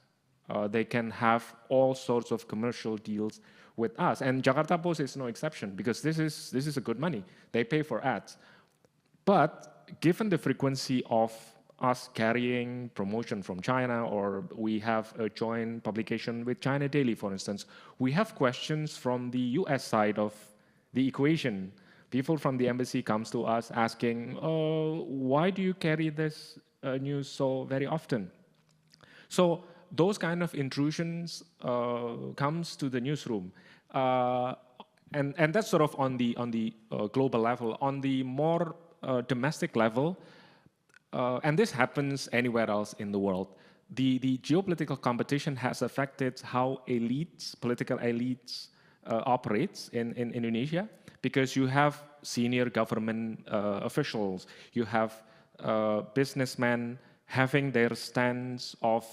They can have all sorts of commercial deals with us. And Jakarta Post is no exception because this is a good money. They pay for ads. But given the frequency of us carrying promotion from China, or we have a joint publication with China Daily, for instance, we have questions from the US side of the equation. People from the embassy comes to us asking, why do you carry this news so very often? So those kind of intrusions comes to the newsroom, and that's sort of on the global level. On the more domestic level, and this happens anywhere else in the world, the geopolitical competition has affected how political elites operates in Indonesia, because you have senior government officials, you have businessmen having their stance of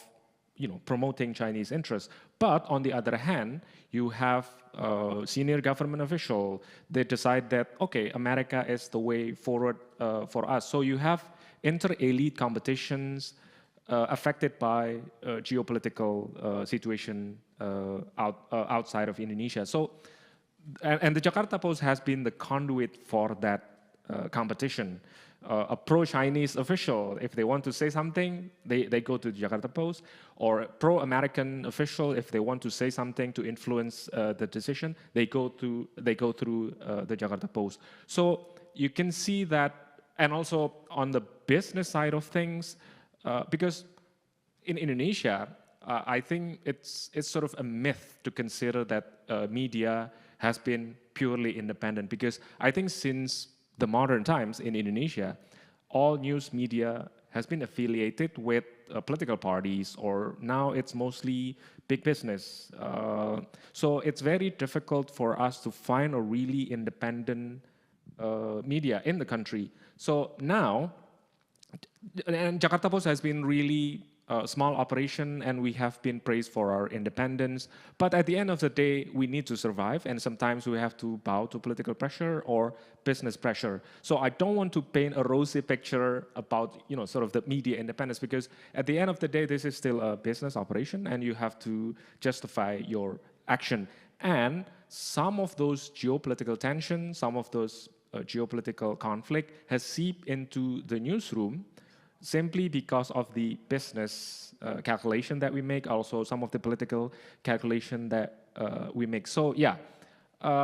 promoting Chinese interests. But on the other hand, you have senior government official. They decide that, okay, America is the way forward for us. So you have inter-elite competitions affected by geopolitical situation outside of Indonesia. So, and the Jakarta Post has been the conduit for that competition. A pro-Chinese official, if they want to say something, they go to the Jakarta Post, or a pro-American official, if they want to say something to influence the decision, they go through the Jakarta Post. So you can see that, and also on the business side of things, because in Indonesia, I think it's sort of a myth to consider that media has been purely independent, because I think since the modern times in Indonesia, all news media has been affiliated with political parties, or now it's mostly big business. So it's very difficult for us to find a really independent media in the country. So now, and Jakarta Post has been really a small operation, and we have been praised for our independence. But at the end of the day, we need to survive, and sometimes we have to bow to political pressure or business pressure. So I don't want to paint a rosy picture about, sort of the media independence, because at the end of the day, this is still a business operation, and you have to justify your action. And some of those geopolitical tensions, some of those geopolitical conflict has seeped into the newsroom, simply because of the business calculation that we make, also some of the political calculation that we make. So yeah,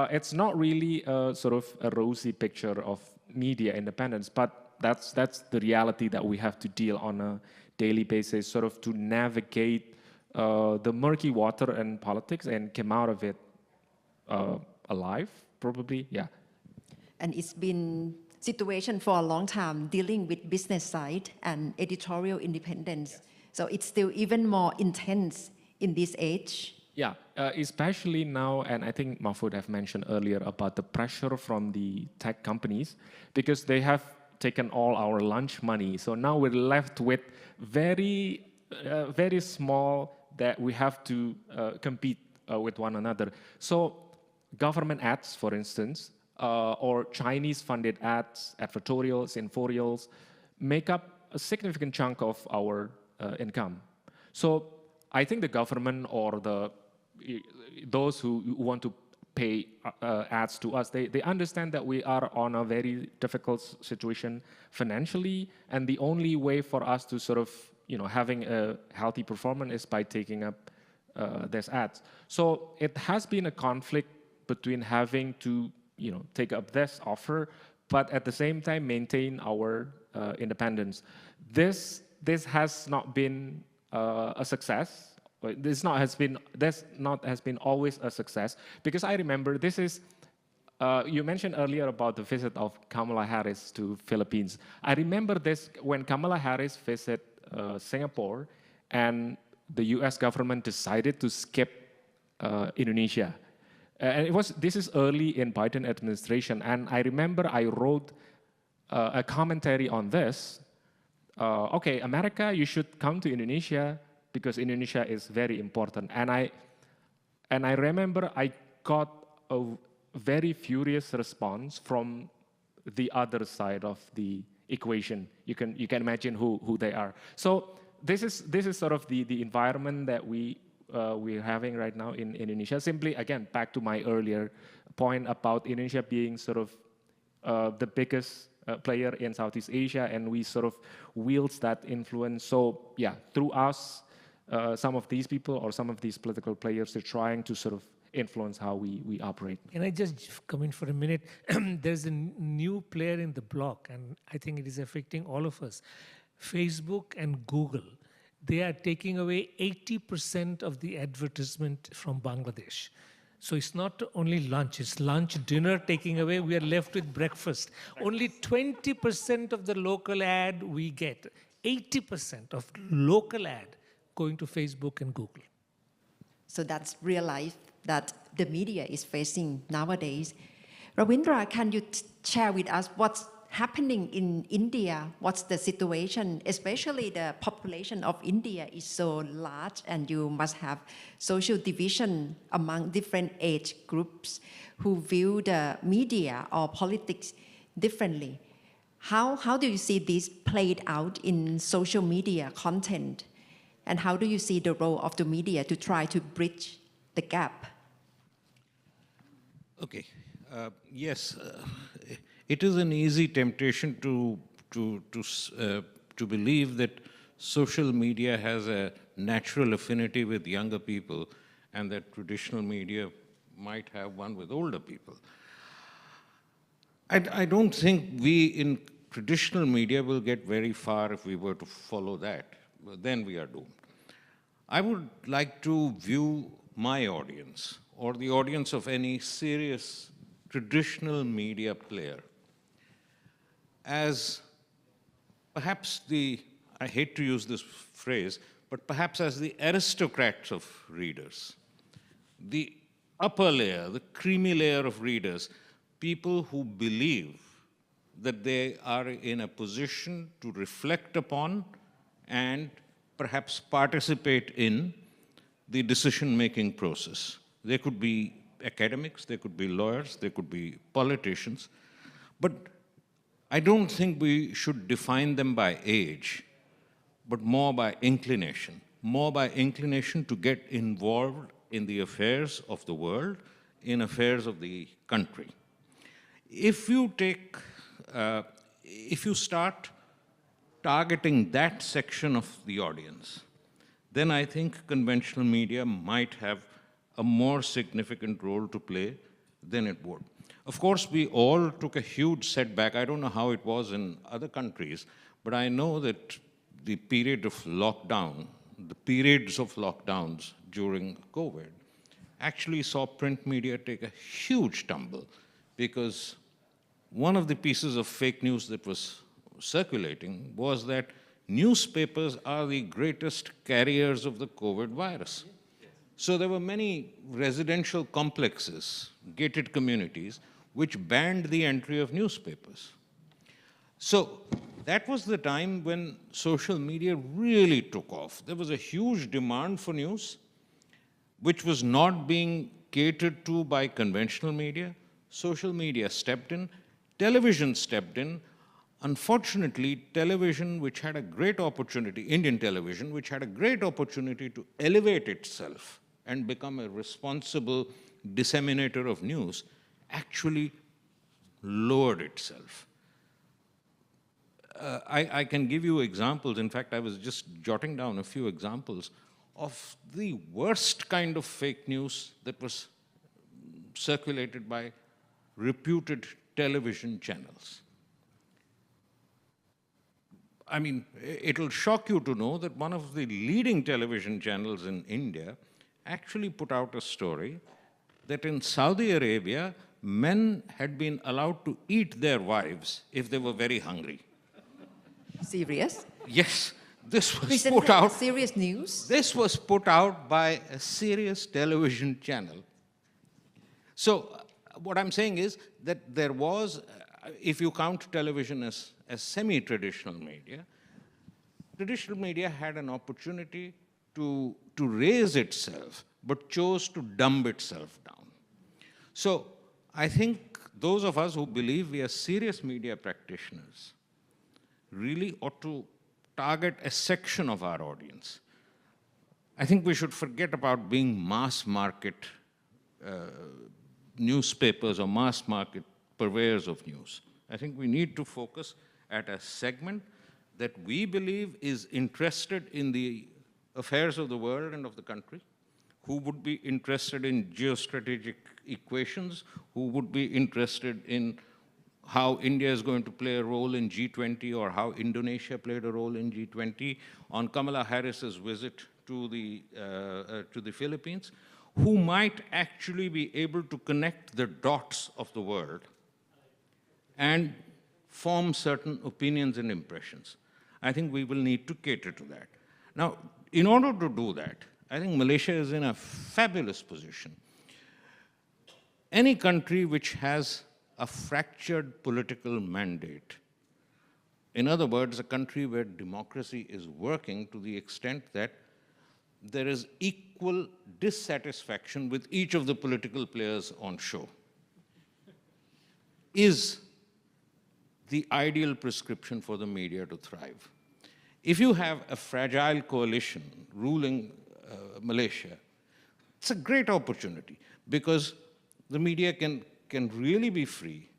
it's not really a sort of a rosy picture of media independence, but that's the reality that we have to deal on a daily basis, sort of to navigate the murky water in politics and came out of it alive, probably, yeah. And it's been situation for a long time dealing with business side and editorial independence. Yes. So it's still even more intense in this age. Yeah, especially now, and I think Mahfuz have mentioned earlier about the pressure from the tech companies, because they have taken all our lunch money. So now we're left with very small that we have to compete with one another. So government ads, for instance, or Chinese-funded ads, advertorials, inforials, make up a significant chunk of our income. So I think the government or those who want to pay ads to us, they understand that we are on a very difficult situation financially, and the only way for us to sort of, having a healthy performance is by taking up these ads. So it has been a conflict between having to, take up this offer, but at the same time maintain our independence. This has not been a success. This has been always a success, because I remember this is, you mentioned earlier about the visit of Kamala Harris to Philippines. I remember this when Kamala Harris visited Singapore, and the US government decided to skip Indonesia. And this is early in Biden administration, and I remember I wrote a commentary on this. Okay, America, you should come to Indonesia, because Indonesia is very important. And I remember I got a very furious response from the other side of the equation. You can imagine who they are. So this is sort of the environment that we're having right now in Indonesia. Simply, again, back to my earlier point about Indonesia being sort of the biggest player in Southeast Asia, and we sort of wields that influence. So yeah, through us, some of these people or some of these political players are trying to sort of influence how we operate. Can I just come in for a minute? There's a new player in the block, and I think it is affecting all of us. Facebook and Google, they are taking away 80% of the advertisement from Bangladesh. So it's not only lunch, it's lunch, dinner taking away, we are left with breakfast. Only 20% of the local ad we get, 80% of local ad going to Facebook and Google. So that's real life that the media is facing nowadays. Ravindra, can you share with us what's happening in India? What's the situation? Especially the population of India is so large, and you must have social division among different age groups who view the media or politics differently. How do you see this played out in social media content? And how do you see the role of the media to try to bridge the gap? Okay. Yes. It is an easy temptation to believe that social media has a natural affinity with younger people, and that traditional media might have one with older people. I don't think we in traditional media will get very far if we were to follow that. Then we are doomed. I would like to view my audience, or the audience of any serious traditional media player, as perhaps I hate to use this phrase, but perhaps as the aristocrats of readers, the upper layer, the creamy layer of readers, people who believe that they are in a position to reflect upon and perhaps participate in the decision-making process. They could be academics, they could be lawyers, they could be politicians, but I don't think we should define them by age, but more by inclination to get involved in the affairs of the world, in affairs of the country. If you start targeting that section of the audience, then I think conventional media might have a more significant role to play than it would. Of course, we all took a huge setback. I don't know how it was in other countries, but I know that the period of lockdown, the periods of lockdowns during COVID, actually saw print media take a huge tumble, because one of the pieces of fake news that was circulating was that newspapers are the greatest carriers of the COVID virus. So there were many residential complexes, gated communities, which banned the entry of newspapers. So that was the time when social media really took off. There was a huge demand for news, which was not being catered to by conventional media. Social media stepped in, television stepped in. Unfortunately, television, which had a great opportunity, Indian television, which had a great opportunity to elevate itself and become a responsible disseminator of news, actually lowered itself. I can give you examples. In fact, I was just jotting down a few examples of the worst kind of fake news that was circulated by reputed television channels. I mean, it'll shock you to know that one of the leading television channels in India actually put out a story that in Saudi Arabia, men had been allowed to eat their wives if they were very hungry. Serious? Yes, this was Recent put out. serious news? This was put out by a serious television channel. So what I'm saying is that there was, if you count television as semi-traditional media, traditional media had an opportunity to raise itself, but chose to dumb itself down. So I think those of us who believe we are serious media practitioners really ought to target a section of our audience. I think we should forget about being mass market newspapers or mass market purveyors of news. I think we need to focus at a segment that we believe is interested in the affairs of the world and of the country, who would be interested in geostrategic equations, who would be interested in how India is going to play a role in G20 or how Indonesia played a role in G20, on Kamala Harris's visit to the Philippines, who might actually be able to connect the dots of the world and form certain opinions and impressions. I think we will need to cater to that. Now, in order to do that, I think Malaysia is in a fabulous position. Any country which has a fractured political mandate, in other words, a country where democracy is working to the extent that there is equal dissatisfaction with each of the political players on show, is the ideal prescription for the media to thrive. If you have a fragile coalition ruling Malaysia, it's a great opportunity because the media can really be free,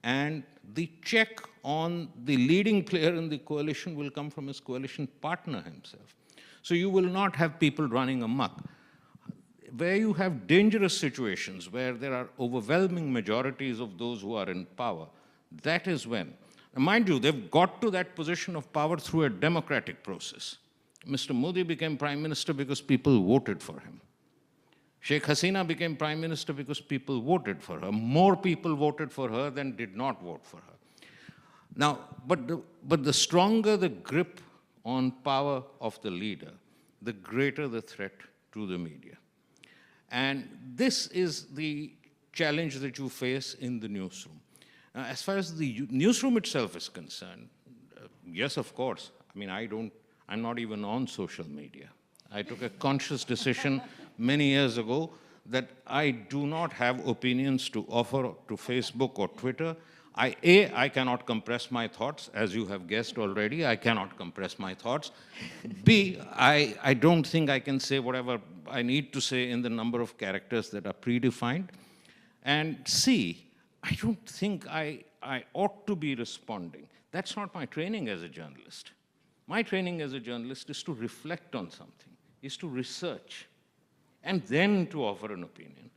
and the check on the leading player in the coalition will come from his coalition partner himself. So you will not have people running amok. Where you have dangerous situations, where there are overwhelming majorities of those who are in power, that is when. Now, mind you, they've got to that position of power through a democratic process. Mr. Modi became prime minister because people voted for him. Sheikh Hasina became prime minister because people voted for her. More people voted for her than did not vote for her. Now, but the stronger the grip on power of the leader, the greater the threat to the media. And this is the challenge that you face in the newsroom. As far as the newsroom itself is concerned, yes, of course. I mean, I'm not even on social media. I took a conscious decision many years ago that I do not have opinions to offer to Facebook or Twitter. I cannot compress my thoughts, as you have guessed already. I cannot compress my thoughts. B, I don't think I can say whatever I need to say in the number of characters that are predefined. And C, I don't think I ought to be responding. That's not my training as a journalist. My training as a journalist is to reflect on something, is to research, and then to offer an opinion.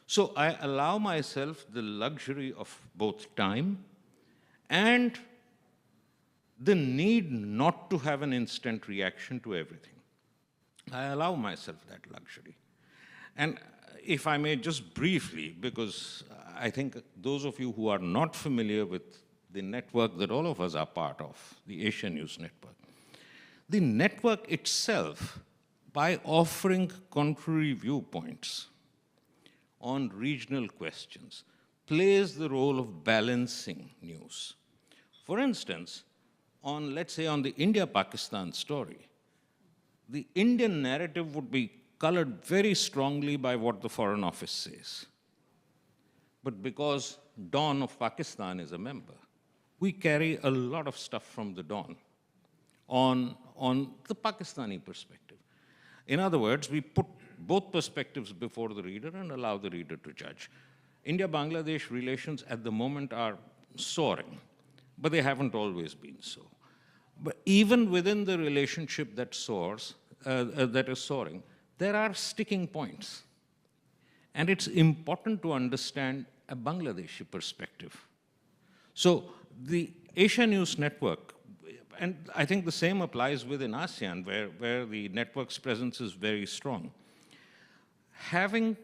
So I allow myself the luxury of both time and the need not to have an instant reaction to everything. I allow myself that luxury. And if I may just briefly, because I think those of you who are not familiar with the network that all of us are part of, the Asia News Network, the network itself, by offering contrary viewpoints on regional questions, plays the role of balancing news. For instance, let's say on the India-Pakistan story, the Indian narrative would be colored very strongly by what the Foreign Office says. But because Dawn of Pakistan is a member, we carry a lot of stuff from the Dawn on the Pakistani perspective. In other words, we put both perspectives before the reader and allow the reader to judge. India-Bangladesh relations at the moment are soaring, but they haven't always been so. But even within the relationship that soars, that is soaring, there are sticking points. And it's important to understand a Bangladeshi perspective. So the Asia News Network, and I think the same applies within ASEAN, where the network's presence is very strong. Having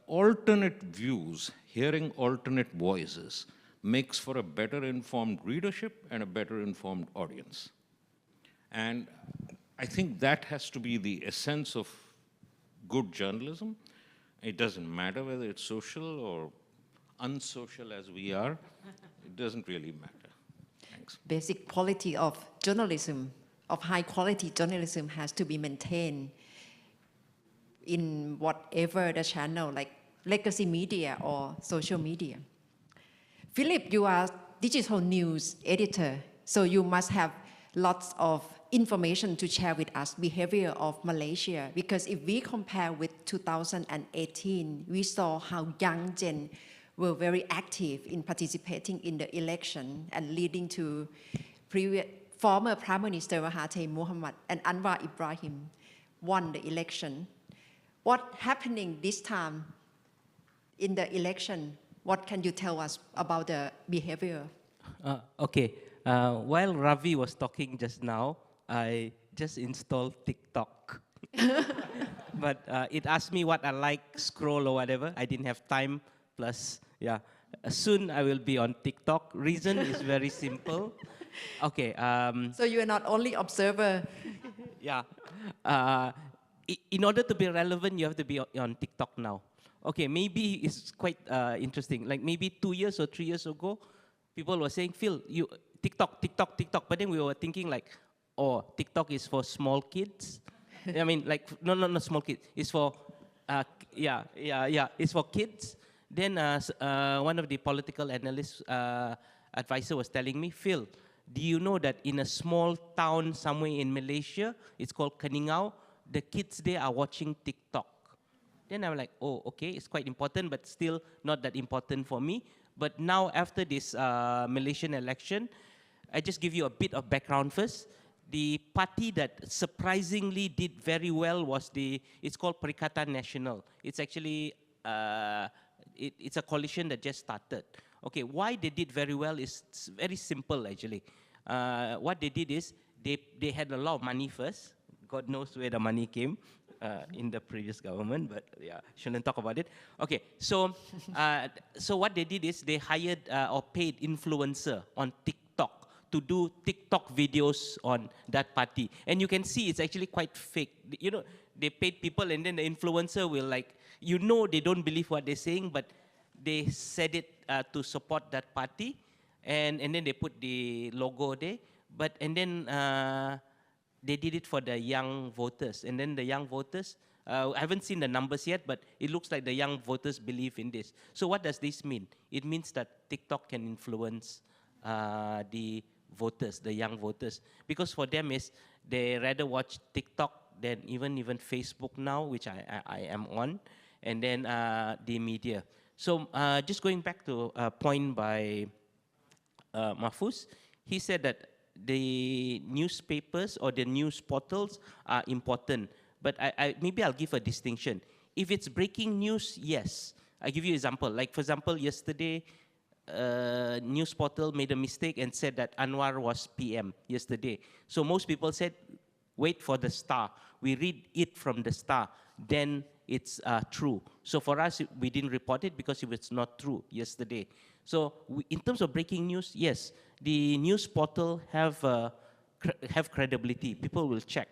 alternate views, hearing alternate voices, makes for a better informed readership and a better informed audience. And I think that has to be the essence of good journalism. It doesn't matter whether it's social or unsocial as we are. It doesn't really matter. Thanks. Basic quality of journalism, of high quality journalism, has to be maintained in whatever the channel, like legacy media or social media. Philip, you are digital news editor, so you must have lots of information to share with us, behavior of Malaysia, because if we compare with 2018, we saw how young Gen were very active in participating in the election and leading to former Prime Minister Mahathir Mohamad and Anwar Ibrahim won the election. What happening this time in the election? What can you tell us about the behavior? Okay, while Ravi was talking just now, I just installed TikTok. But it asked me what I like, scroll or whatever. I didn't have time, plus, yeah. Soon I will be on TikTok. Reason is very simple. Okay. So you are not only observer. Yeah. In order to be relevant, you have to be on TikTok now. Okay, maybe it's quite interesting. Like maybe 2 years or 3 years ago, people were saying, Phil, you TikTok. But then we were thinking like, oh, TikTok is for small kids. I mean, like, no, not small kids. It's for, it's for kids. Then one of the political analysts advisor was telling me, Phil, do you know that in a small town somewhere in Malaysia, it's called Keningau, the kids there are watching TikTok. Then I'm like, oh, okay, it's quite important, but still not that important for me. But now after this Malaysian election, I just give you a bit of background first. The party that surprisingly did very well was it's called Perikatan Nasional. It's actually, it's a coalition that just started. Okay, why they did very well is very simple actually. What they did is, they had a lot of money first. God knows where the money came in the previous government, but yeah, shouldn't talk about it. Okay, so so what they did is they hired or paid influencer on TikTok to do TikTok videos on that party. And you can see it's actually quite fake. You know, they paid people and then the influencer will like, you know they don't believe what they're saying, but they said it to support that party. And then they put the logo there. And then they did it for the young voters. And then the young voters, I haven't seen the numbers yet, but it looks like the young voters believe in this. So what does this mean? It means that TikTok can influence the voters, the young voters. Because for them is, they rather watch TikTok than even Facebook now, which I am on, and then the media. So just going back to a point by Mahfuz, he said that the newspapers or the news portals are important. But maybe I'll give a distinction. If it's breaking news, yes. I give you an example. Like, for example, yesterday, news portal made a mistake and said that Anwar was PM yesterday. So most people said, wait for the star. We read it from the star. Then it's true. So for us, we didn't report it because it was not true yesterday. So in terms of breaking news, yes, the news portal have credibility. People will check.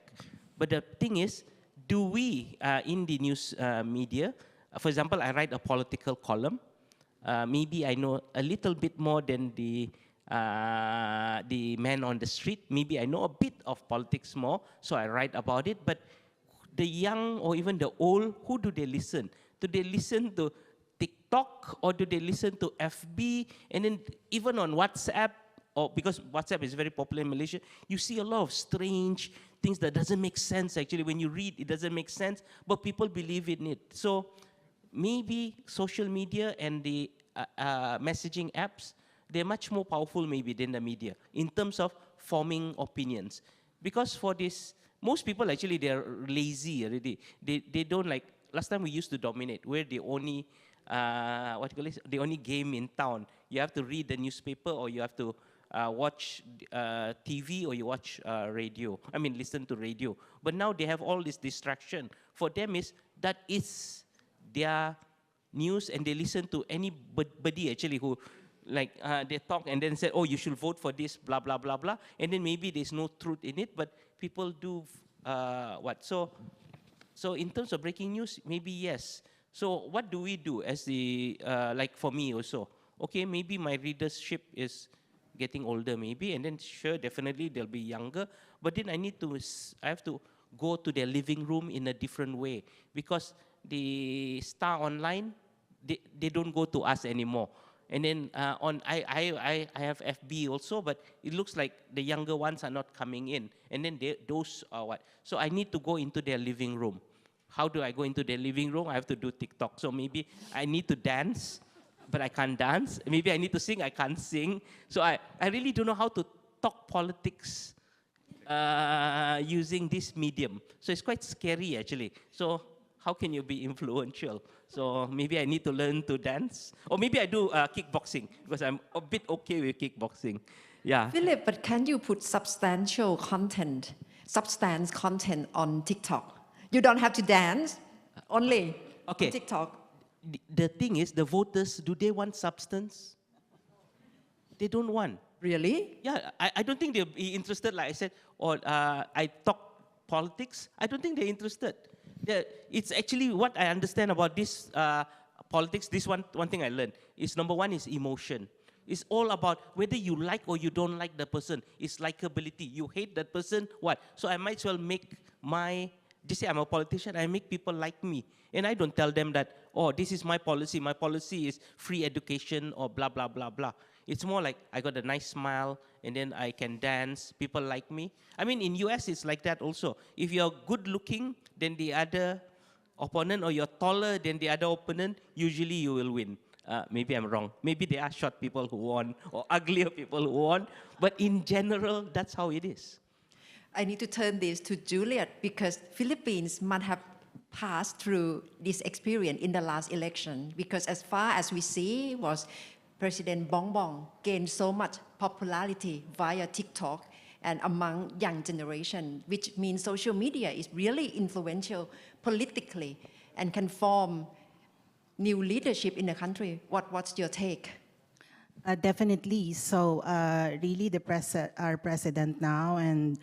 But the thing is, do we, in the news media, for example, I write a political column. Maybe I know a little bit more than the man on the street. Maybe I know a bit of politics more, so I write about it. But the young or even the old, who do they listen? Do they listen to TikTok or do they listen to FB? And then even on WhatsApp, or because WhatsApp is very popular in Malaysia, you see a lot of strange things that doesn't make sense. Actually, when you read, it doesn't make sense, but people believe in it. So maybe social media and the messaging apps, they're much more powerful maybe than the media in terms of forming opinions. Because for this, most people actually, they're lazy already. They don't like, last time we used to dominate. We're the only, the only game in town. You have to read the newspaper or you have to watch TV or you watch radio. I mean, listen to radio. But now they have all this distraction. For them that is their news, and they listen to anybody actually who, like, they talk and then say, oh, you should vote for this, blah, blah, blah, blah. And then maybe there's no truth in it, but people do what? So in terms of breaking news, maybe yes. So what do we do as the, like for me also? Okay, maybe my readership is getting older maybe, and then sure, definitely they'll be younger. But then I have to go to their living room in a different way, because the Star Online, they don't go to us anymore. And then I have FB also, but it looks like the younger ones are not coming in. And then those are what? So I need to go into their living room. How do I go into their living room? I have to do TikTok. So maybe I need to dance, but I can't dance. Maybe I need to sing, I can't sing. So I really don't know how to talk politics using this medium. So it's quite scary actually. So how can you be influential? So maybe I need to learn to dance. Or maybe I do kickboxing, because I'm a bit okay with kickboxing. Yeah. Philip, but can you put substance content on TikTok? You don't have to dance, only on TikTok. The thing is, the voters, do they want substance? They don't want. Really? Yeah, I don't think they'll be interested, like I said, or I talk politics. I don't think they're interested. It's actually what I understand about this politics. This one thing I learned is, number one is emotion. It's all about whether you like or you don't like the person. It's likability. You hate that person, what? So I might as well make just say I'm a politician, I make people like me. And I don't tell them that, oh, this is my policy. My policy is free education or blah, blah, blah, blah. It's more like I got a nice smile and then I can dance. People like me. I mean, in US, it's like that also. If you're good looking than the other opponent, or you're taller than the other opponent, usually you will win. Maybe I'm wrong. Maybe there are short people who won or uglier people who won. But in general, that's how it is. I need to turn this to Juliet, because Philippines might have passed through this experience in the last election, because as far as we see was President Bongbong gained so much popularity via TikTok and among young generation, which means social media is really influential politically and can form new leadership in the country. What's your take? Definitely. So really our president now, and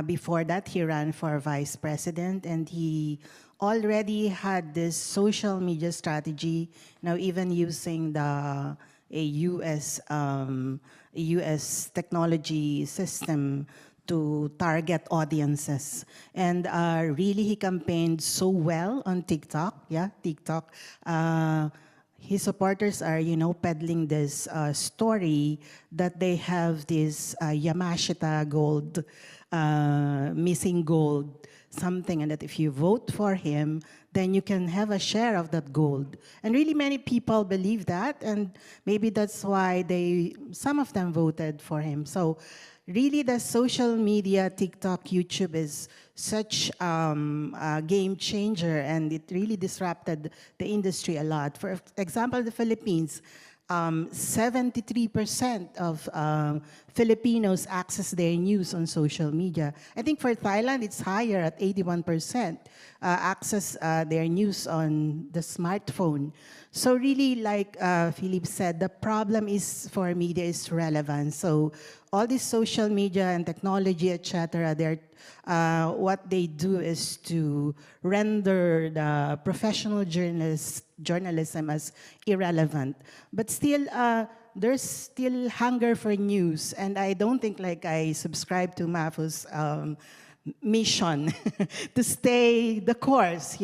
before that he ran for vice president, and he already had this social media strategy, now even using a US technology system to target audiences. And really he campaigned so well on TikTok, TikTok. His supporters are, peddling this story that they have this Yamashita gold, missing gold, something, and that if you vote for him, then you can have a share of that gold. And really many people believe that, and maybe that's why some of them voted for him. So really the social media, TikTok, YouTube is such a game changer, and it really disrupted the industry a lot. For example, the Philippines, 73% of Filipinos access their news on social media. I think for Thailand, it's higher at 81% access their news on the smartphone. So really, like Philip said, the problem is for media is relevance. So all this social media and technology, etc., what they do is to render the professional journalism as irrelevant. But still, there's still hunger for news, and I don't think like I subscribe to Mahfuz's mission to stay the course,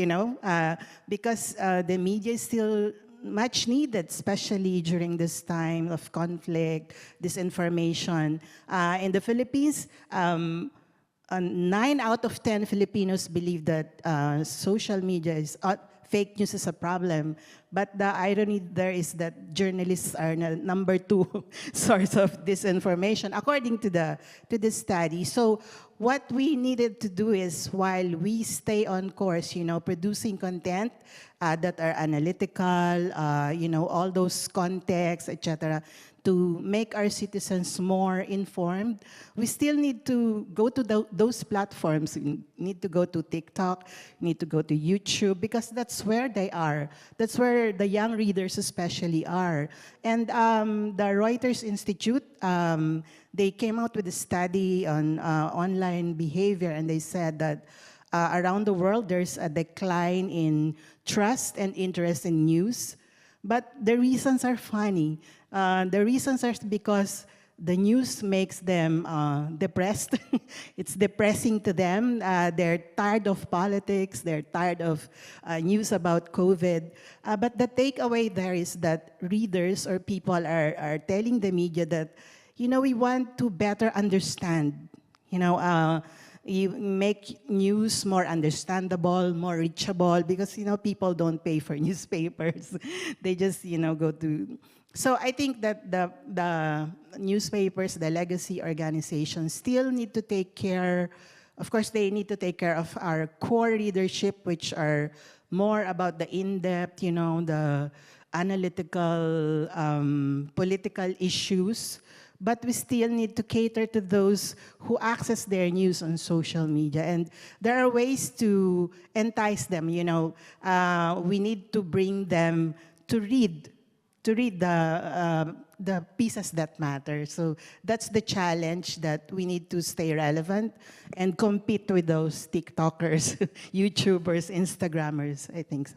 because the media is still much needed, especially during this time of conflict, disinformation. In the Philippines, 9 out of 10 Filipinos believe that social media is fake news is a problem. But the irony there is that journalists are the number 2 source of disinformation, according to the study. So what we needed to do is, while we stay on course, producing content that are analytical, all those contexts, etc., to make our citizens more informed, we still need to go to those platforms. We need to go to TikTok, need to go to YouTube, because that's where they are. That's where the young readers especially are. And the Reuters Institute, they came out with a study on online behavior, and they said that around the world, there's a decline in trust and interest in news. But the reasons are funny. The reasons are because the news makes them depressed. It's depressing to them. They're tired of politics. They're tired of news about COVID. But the takeaway there is that readers or people are telling the media that, we want to better understand. You make news more understandable, more reachable, because, people don't pay for newspapers. They just, go to... So I think that the newspapers, the legacy organizations still need to take care. Of course, they need to take care of our core readership, which are more about the in-depth, the analytical, political issues. But we still need to cater to those who access their news on social media. And there are ways to entice them, we need to bring them to read the pieces that matter. So that's the challenge, that we need to stay relevant and compete with those TikTokers, YouTubers, Instagrammers, I think so.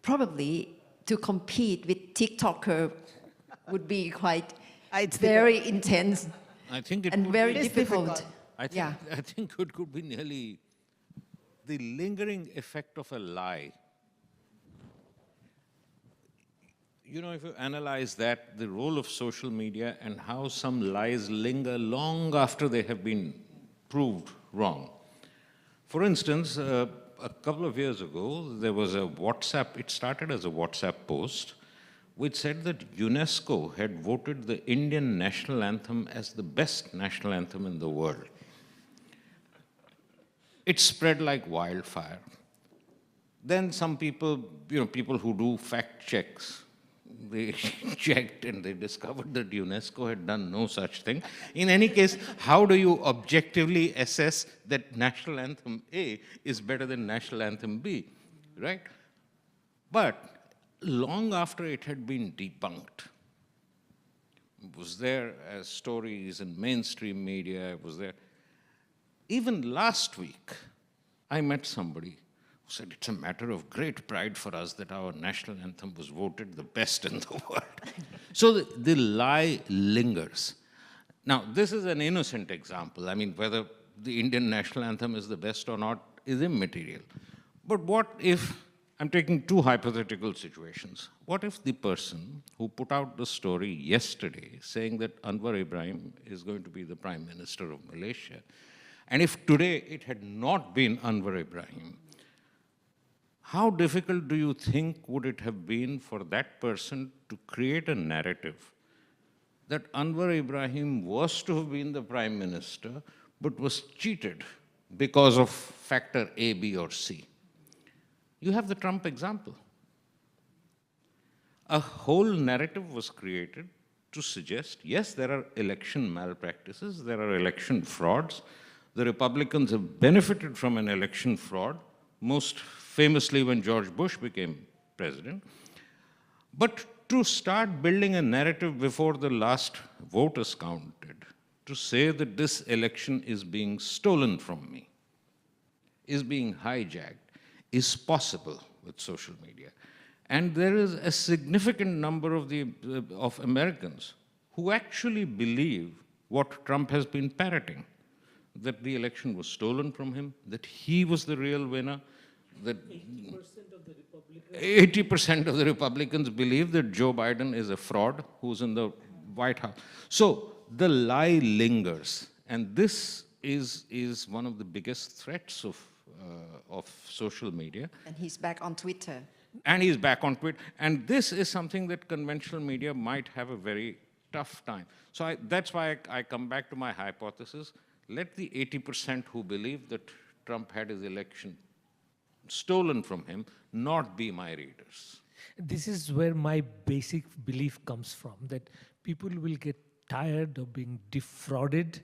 Probably to compete with TikToker would be quite it's very intense I think it and could very be, difficult. I think it could be nearly the lingering effect of a lie. If you analyze that, the role of social media and how some lies linger long after they have been proved wrong. For instance, a couple of years ago, there was a WhatsApp, it started as a WhatsApp post, which said that UNESCO had voted the Indian national anthem as the best national anthem in the world. It spread like wildfire. Then some people, people who do fact checks, they checked and they discovered that UNESCO had done no such thing. In any case, how do you objectively assess that national anthem A is better than national anthem B, right? But long after it had been debunked, it was there as stories in mainstream media, it was there. Even last week, I met somebody who said it's a matter of great pride for us that our national anthem was voted the best in the world. So the lie lingers. Now, this is an innocent example. I mean, whether the Indian national anthem is the best or not is immaterial. But what if, I'm taking two hypothetical situations. What if the person who put out the story yesterday saying that Anwar Ibrahim is going to be the Prime Minister of Malaysia, and if today it had not been Anwar Ibrahim, how difficult do you think would it have been for that person to create a narrative that Anwar Ibrahim was to have been the prime minister, but was cheated because of factor A, B, or C. You have the Trump example. A whole narrative was created to suggest, yes, there are election malpractices, there are election frauds. The Republicans have benefited from an election fraud, most famously when George Bush became president. But to start building a narrative before the last vote is counted, to say that this election is being stolen from me, is being hijacked, is possible with social media. And there is a significant number of Americans who actually believe what Trump has been parroting, that the election was stolen from him, that he was the real winner, that 80% of the Republicans believe that Joe Biden is a fraud who's in the White House. So the lie lingers, and this is one of the biggest threats of social media. And he's back on Twitter. And he's back on Twitter. And this is something that conventional media might have a very tough time. So that's why I come back to my hypothesis. Let the 80% who believe that Trump had his election stolen from him not be my readers. This is where my basic belief comes from, that people will get tired of being defrauded,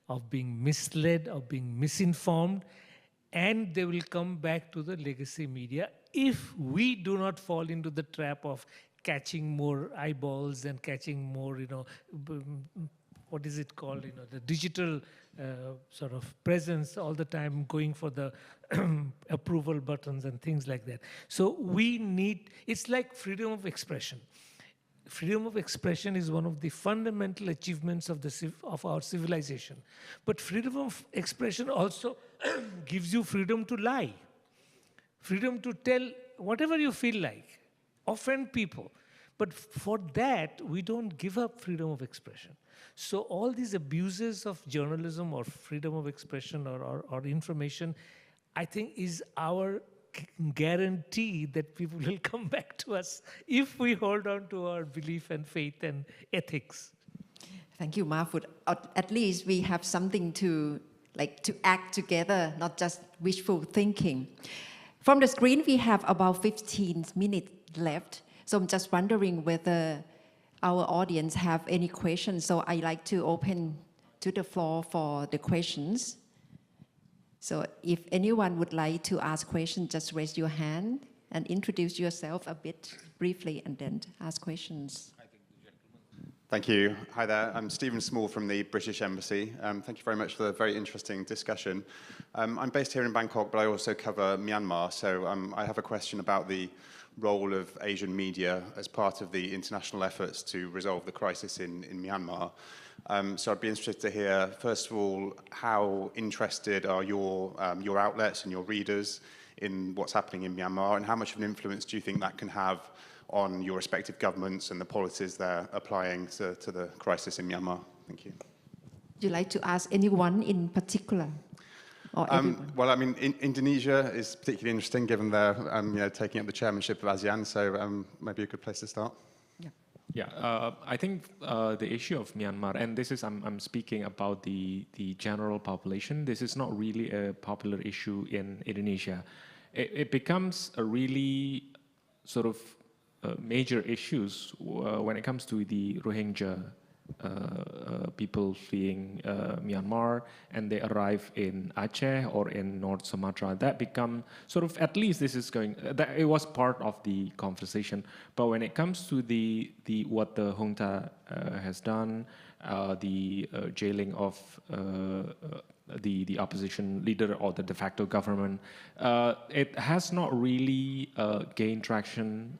of being misled, of being misinformed, and they will come back to the legacy media if we do not fall into the trap of catching more eyeballs and catching more, what is it called, the digital sort of presence all the time, going for the approval buttons and things like that. So we need, it's like freedom of expression. Freedom of expression is one of the fundamental achievements of our civilization. But freedom of expression also gives you freedom to lie, freedom to tell whatever you feel like, offend people. But for that, we don't give up freedom of expression. So all these abuses of journalism or freedom of expression or information, I think is our guarantee that people will come back to us if we hold on to our belief and faith and ethics. Thank you, Mahfuz. At least we have something to act together, not just wishful thinking. From the screen, we have about 15 minutes left. So I'm just wondering whether our audience have any questions. So I like to open to the floor for the questions. So if anyone would like to ask questions, just raise your hand and introduce yourself a bit briefly and then ask questions. Thank you. Hi there. I'm Stephen Small from the British Embassy. Thank you very much for the very interesting discussion. I'm based here in Bangkok, but I also cover Myanmar. So I have a question about the role of Asian media as part of the international efforts to resolve the crisis in Myanmar. So I'd be interested to hear, first of all, how interested are your outlets and your readers in what's happening in Myanmar, and how much of an influence do you think that can have on your respective governments and the policies they're applying to the crisis in Myanmar? Thank you. Would you like to ask anyone in particular? Or well, I mean, Indonesia is particularly interesting given they're taking up the chairmanship of ASEAN, so maybe a good place to start. Yeah, I think the issue of Myanmar, and this is, I'm speaking about the general population, this is not really a popular issue in Indonesia. It becomes a really sort of major issues when it comes to the Rohingya people fleeing Myanmar, and they arrive in Aceh or in North Sumatra. That become sort of, at least this is going, it was part of the conversation. But when it comes to what the junta has done, the jailing of the opposition leader or the de facto government, it has not really gained traction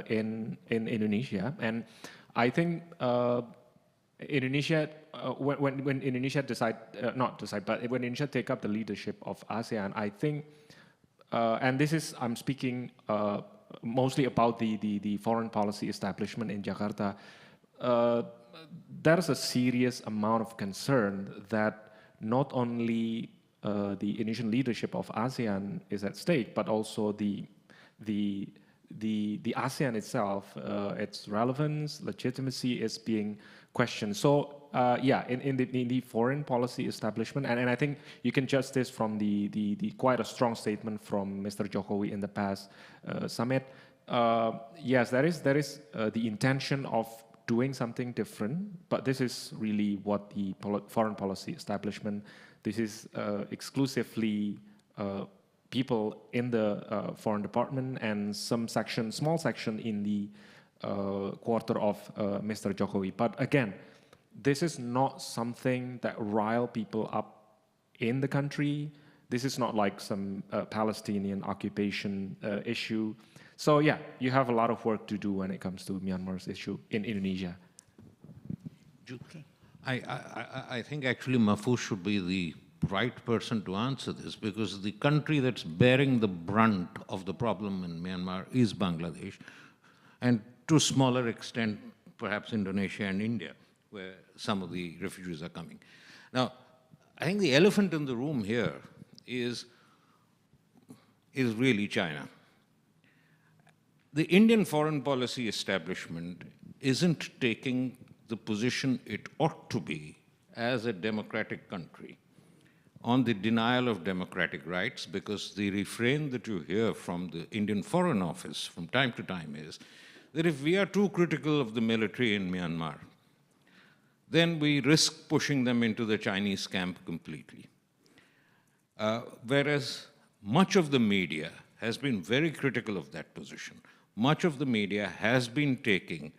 in Indonesia. And I think Indonesia, when Indonesia when Indonesia take up the leadership of ASEAN, I think, and this is, I'm speaking mostly about the foreign policy establishment in Jakarta, there's a serious amount of concern that not only the Indonesian leadership of ASEAN is at stake, but also the the ASEAN itself, its relevance, legitimacy is being questioned. So yeah, in the foreign policy establishment, and I think you can judge this from the quite a strong statement from Mr. Jokowi in the past summit. Yes, there is the intention of doing something different, but this is really what the foreign policy establishment, this is exclusively people in the foreign department and some section, small section in the quarter of Mr. Jokowi. But again, this is not something that rile people up in the country. This is not like some Palestinian occupation issue. So yeah, you have a lot of work to do when it comes to Myanmar's issue in Indonesia. I think actually Mahfuz should be the right person to answer this, because the country that's bearing the brunt of the problem in Myanmar is Bangladesh, and to a smaller extent, perhaps Indonesia and India, where some of the refugees are coming. Now, I think the elephant in the room here is really China. The Indian foreign policy establishment isn't taking the position it ought to be as a democratic country on the denial of democratic rights, because the refrain that you hear from the Indian Foreign Office from time to time is that if we are too critical of the military in Myanmar, then we risk pushing them into the Chinese camp completely. Whereas much of the media has been very critical of that position. Much of the media has been taking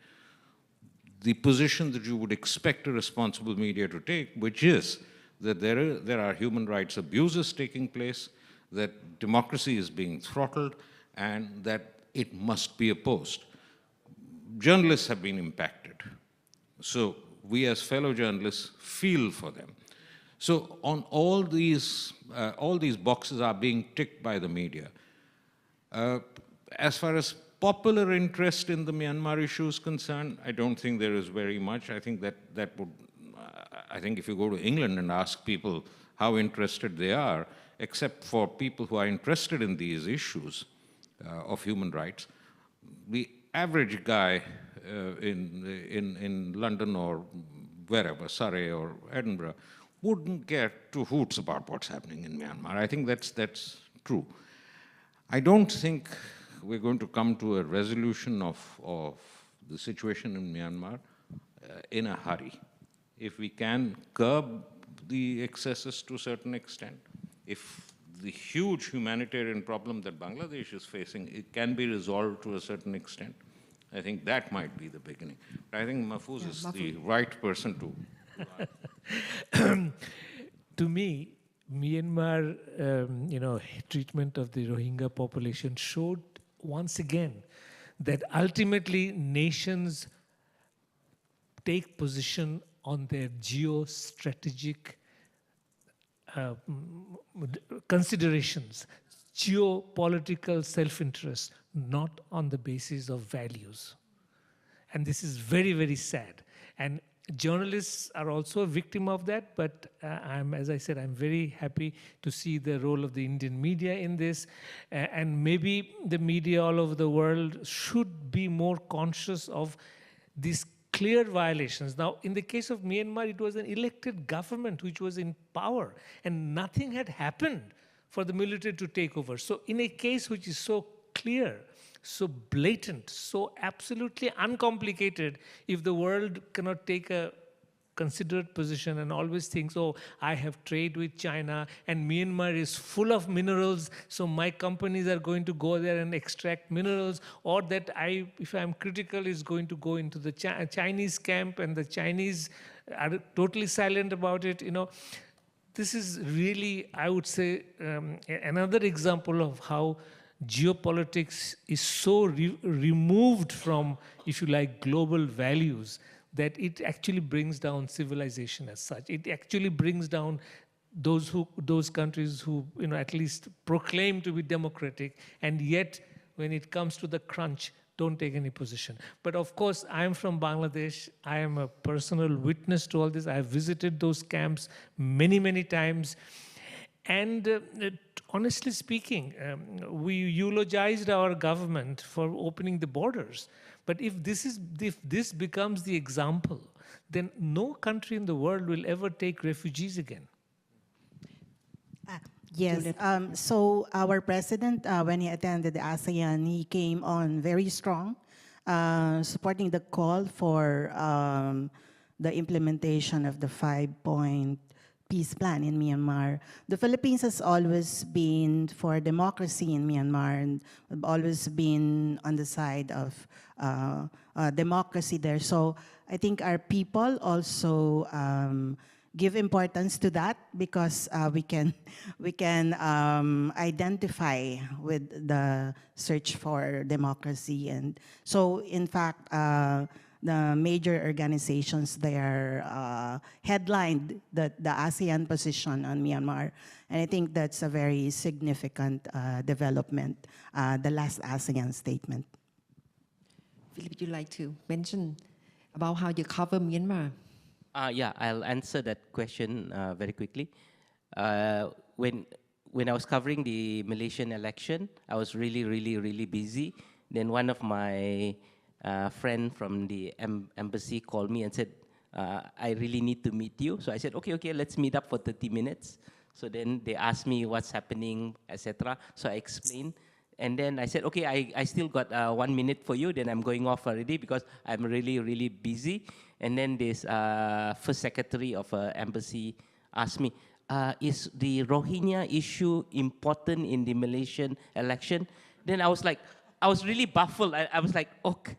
the position that you would expect a responsible media to take, which is that there are human rights abuses taking place, that democracy is being throttled, and that it must be opposed. Journalists have been impacted. So we as fellow journalists feel for them. So on all these boxes are being ticked by the media. As far as popular interest in the Myanmar issue is concerned, I don't think there is very much. I think I think if you go to England and ask people how interested they are, except for people who are interested in these issues of human rights, the average guy in London or wherever, Surrey or Edinburgh, wouldn't care two hoots about what's happening in Myanmar. I think that's true. I don't think we're going to come to a resolution of the situation in Myanmar in a hurry. If we can curb the excesses to a certain extent, if the huge humanitarian problem that Bangladesh is facing, it can be resolved to a certain extent, I think that might be the beginning. But I think Mahfuz is the right person to. To me, Myanmar, treatment of the Rohingya population showed once again that ultimately nations take position on their geostrategic considerations, geopolitical self-interest, not on the basis of values. And this is very, very sad. And journalists are also a victim of that, but as I said, I'm very happy to see the role of the Indian media in this. And maybe the media all over the world should be more conscious of these clear violations. Now, in the case of Myanmar, it was an elected government which was in power, and nothing had happened for the military to take over. So in a case which is so clear, so blatant, so absolutely uncomplicated, if the world cannot take a considered position and always thinks, oh, I have trade with China and Myanmar is full of minerals, so my companies are going to go there and extract minerals, or that if I'm critical, is going to go into the Chinese camp and the Chinese are totally silent about it. This is really, I would say, another example of how geopolitics is so removed from, if you like, global values, that it actually brings down civilization as such. It actually brings down those countries who, at least proclaim to be democratic, and yet when it comes to the crunch, don't take any position. But of course, I am from Bangladesh. I am a personal witness to all this. I have visited those camps many, many times. And honestly speaking, we eulogized our government for opening the borders. But if this becomes the example, then no country in the world will ever take refugees again. Yes. So our president, when he attended the ASEAN, he came on very strong, supporting the call for the implementation of the 5-point peace plan in Myanmar. The Philippines has always been for democracy in Myanmar and have always been on the side of democracy there. So I think our people also give importance to that because we can identify with the search for democracy. And so in fact, the major organizations there headlined the ASEAN position on Myanmar. And I think that's a very significant development, the last ASEAN statement. Philip, would you like to mention about how you cover Myanmar? Yeah, I'll answer that question very quickly. When I was covering the Malaysian election, I was really busy. Then one of my friend from the embassy called me and said, I really need to meet you. So I said, okay, let's meet up for 30 minutes. So then they asked me what's happening, etc. So I explained. And then I said, okay, I still got 1 minute for you, then I'm going off already because I'm really busy. And then this first secretary of embassy asked me, is the Rohingya issue important in the Malaysian election? Then I was like, I was really baffled. I was like, okay,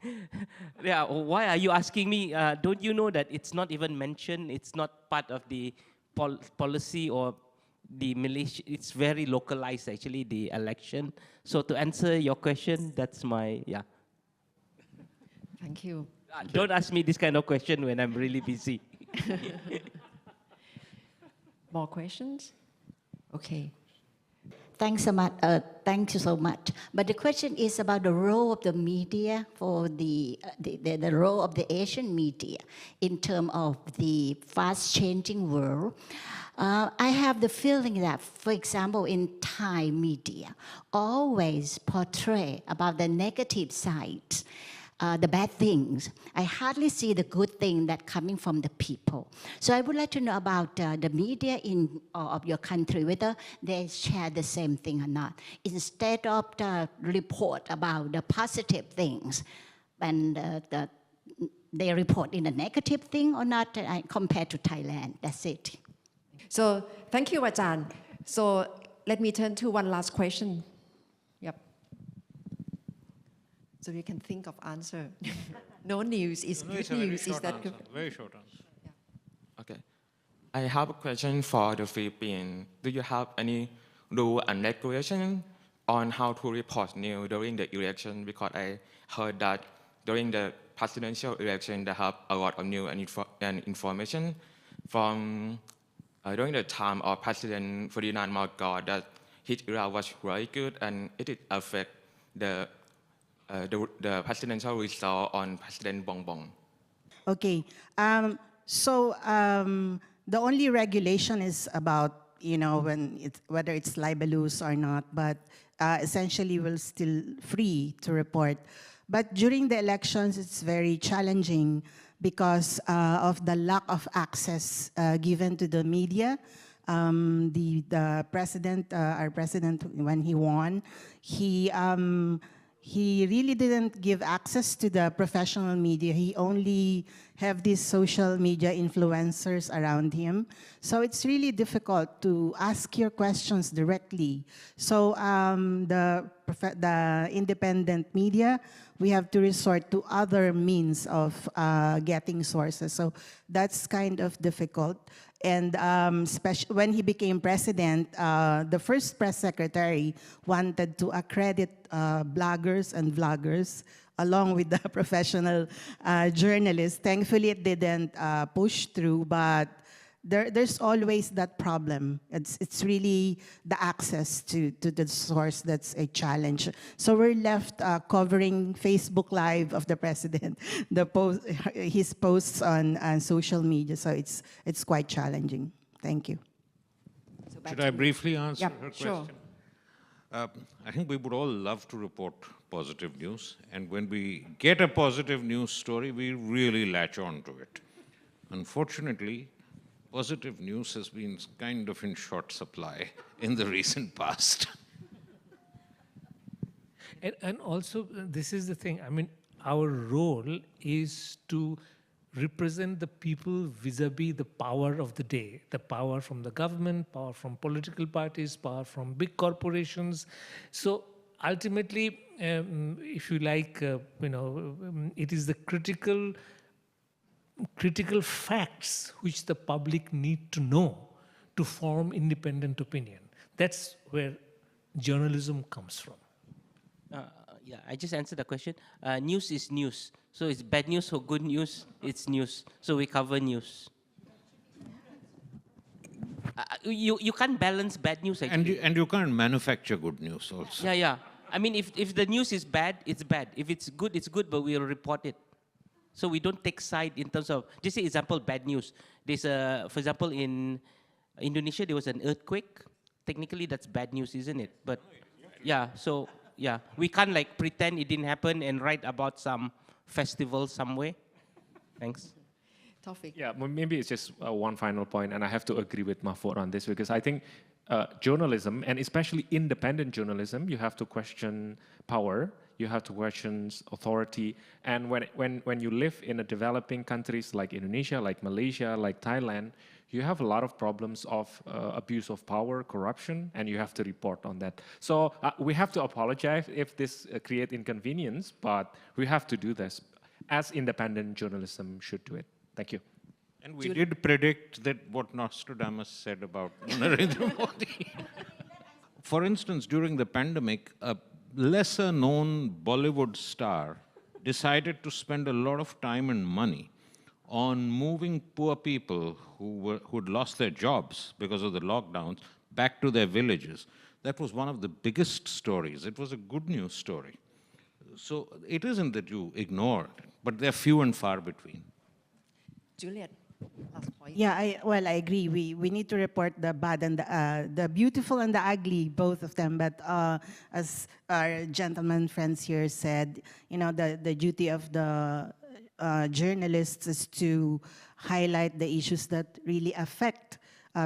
yeah, why are you asking me? Don't you know that it's not even mentioned? It's not part of the policy or the Malaysia, it's very localized actually, the election. So to answer your question, that's my, yeah. Thank you. Don't ask me this kind of question when I'm really busy. More questions? Okay. Thanks so much. Thank you so much. But the question is about the role of the media for the role of the Asian media in terms of the fast-changing world. I have the feeling that, for example, in Thai media, always portray about the negative sides, the bad things. I hardly see the good thing that coming from the people. So I would like to know about the media of your country, whether they share the same thing or not. Instead of the report about the positive things, and they report in the negative thing or not compared to Thailand. That's it. So thank you, Ajahn. So let me turn to one last question. Yep. So you can think of answer. No news is good news. Is that good? Very short answer. Yeah. Okay. I have a question for the Philippines. Do you have any rule and regulation on how to report news during the election? Because I heard that during the presidential election, they have a lot of news and information from during the time of President Ferdinand Marcos that his era was very good and it did affect the presidential result on President Bongbong. Okay. So the only regulation is about, whether it's libelous or not, but essentially we're still free to report. But during the elections, it's very challenging because of the lack of access given to the media. The president, our president, when he won, he really didn't give access to the professional media. He only have these social media influencers around him. So it's really difficult to ask your questions directly. So the independent media, we have to resort to other means of getting sources. So that's kind of difficult. And when he became president, the first press secretary wanted to accredit bloggers and vloggers along with the professional journalists. Thankfully, it didn't push through, but there's always that problem. It's really the access to the source that's a challenge. So we're left covering Facebook Live of the president, his posts on social media. So it's quite challenging. Thank you. So back Should to I you. briefly answer Yep, her sure. question? I think we would all love to report positive news, and when we get a positive news story, we really latch on to it. Unfortunately, positive news has been kind of in short supply in the recent past. And also, this is the thing, I mean, our role is to represent the people vis-a-vis the power of the day, the power from the government, power from political parties, power from big corporations. So ultimately, if you like, it is the critical facts which the public need to know to form independent opinion. That's where journalism comes from. Yeah, I just answered the question. News is news. So it's bad news or good news, it's news. So we cover news. You can't balance bad news actually. And you can't manufacture good news also. Yeah. I mean, if the news is bad, it's bad. If it's good, but we'll report it. So we don't take side in terms of, just say example, bad news. There's for example, in Indonesia, there was an earthquake. Technically, that's bad news, isn't it? But yeah, so yeah, we can't like pretend it didn't happen and write about some festival somewhere. Thanks. Taufiq. Yeah, well, maybe it's just one final point, and I have to agree with Mahfuz on this because I think journalism, and especially independent journalism, you have to question power, you have to question authority, and when you live in a developing countries like Indonesia, like Malaysia, like Thailand, you have a lot of problems of abuse of power, corruption, and you have to report on that. So we have to apologize if this create inconvenience, but we have to do this as independent journalism should do it. Thank you. And we did predict that what Nostradamus said about Narendra Modi. For instance, during the pandemic, a lesser known Bollywood star decided to spend a lot of time and money on moving poor people who'd lost their jobs because of the lockdowns back to their villages. That was one of the biggest stories. It was a good news story. So it isn't that you ignore it, but they're few and far between. Juliet, last point. Yeah, I agree. We need to report the bad and the beautiful and the ugly, both of them. But as our gentleman friends here said, the duty of the journalists is to highlight the issues that really affect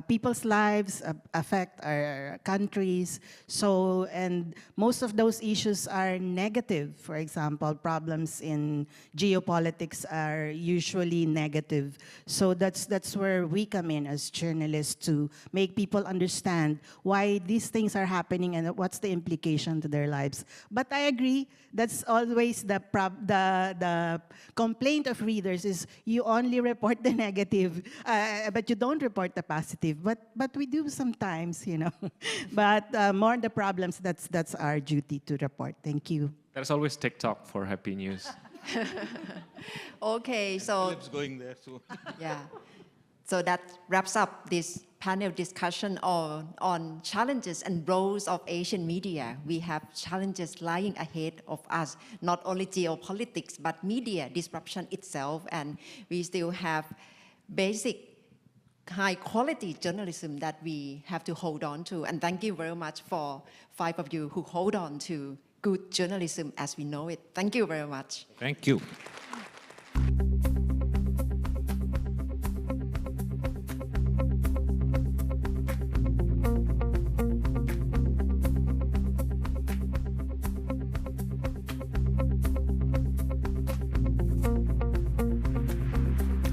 people's lives, affect our countries. So, and most of those issues are negative. For example, problems in geopolitics are usually negative. So that's where we come in as journalists to make people understand why these things are happening and what's the implication to their lives. But I agree, that's always the complaint of readers is you only report the negative, but you don't report the positive. But we do sometimes, But more the problems, that's our duty to report. Thank you. There's always TikTok for happy news. Okay, so Philip's going there soon. yeah. So that wraps up this panel discussion on challenges and roles of Asian media. We have challenges lying ahead of us, not only geopolitics, but media disruption itself. And we still have basic high-quality journalism that we have to hold on to. And thank you very much for 5 of you who hold on to good journalism as we know it. Thank you very much. Thank you.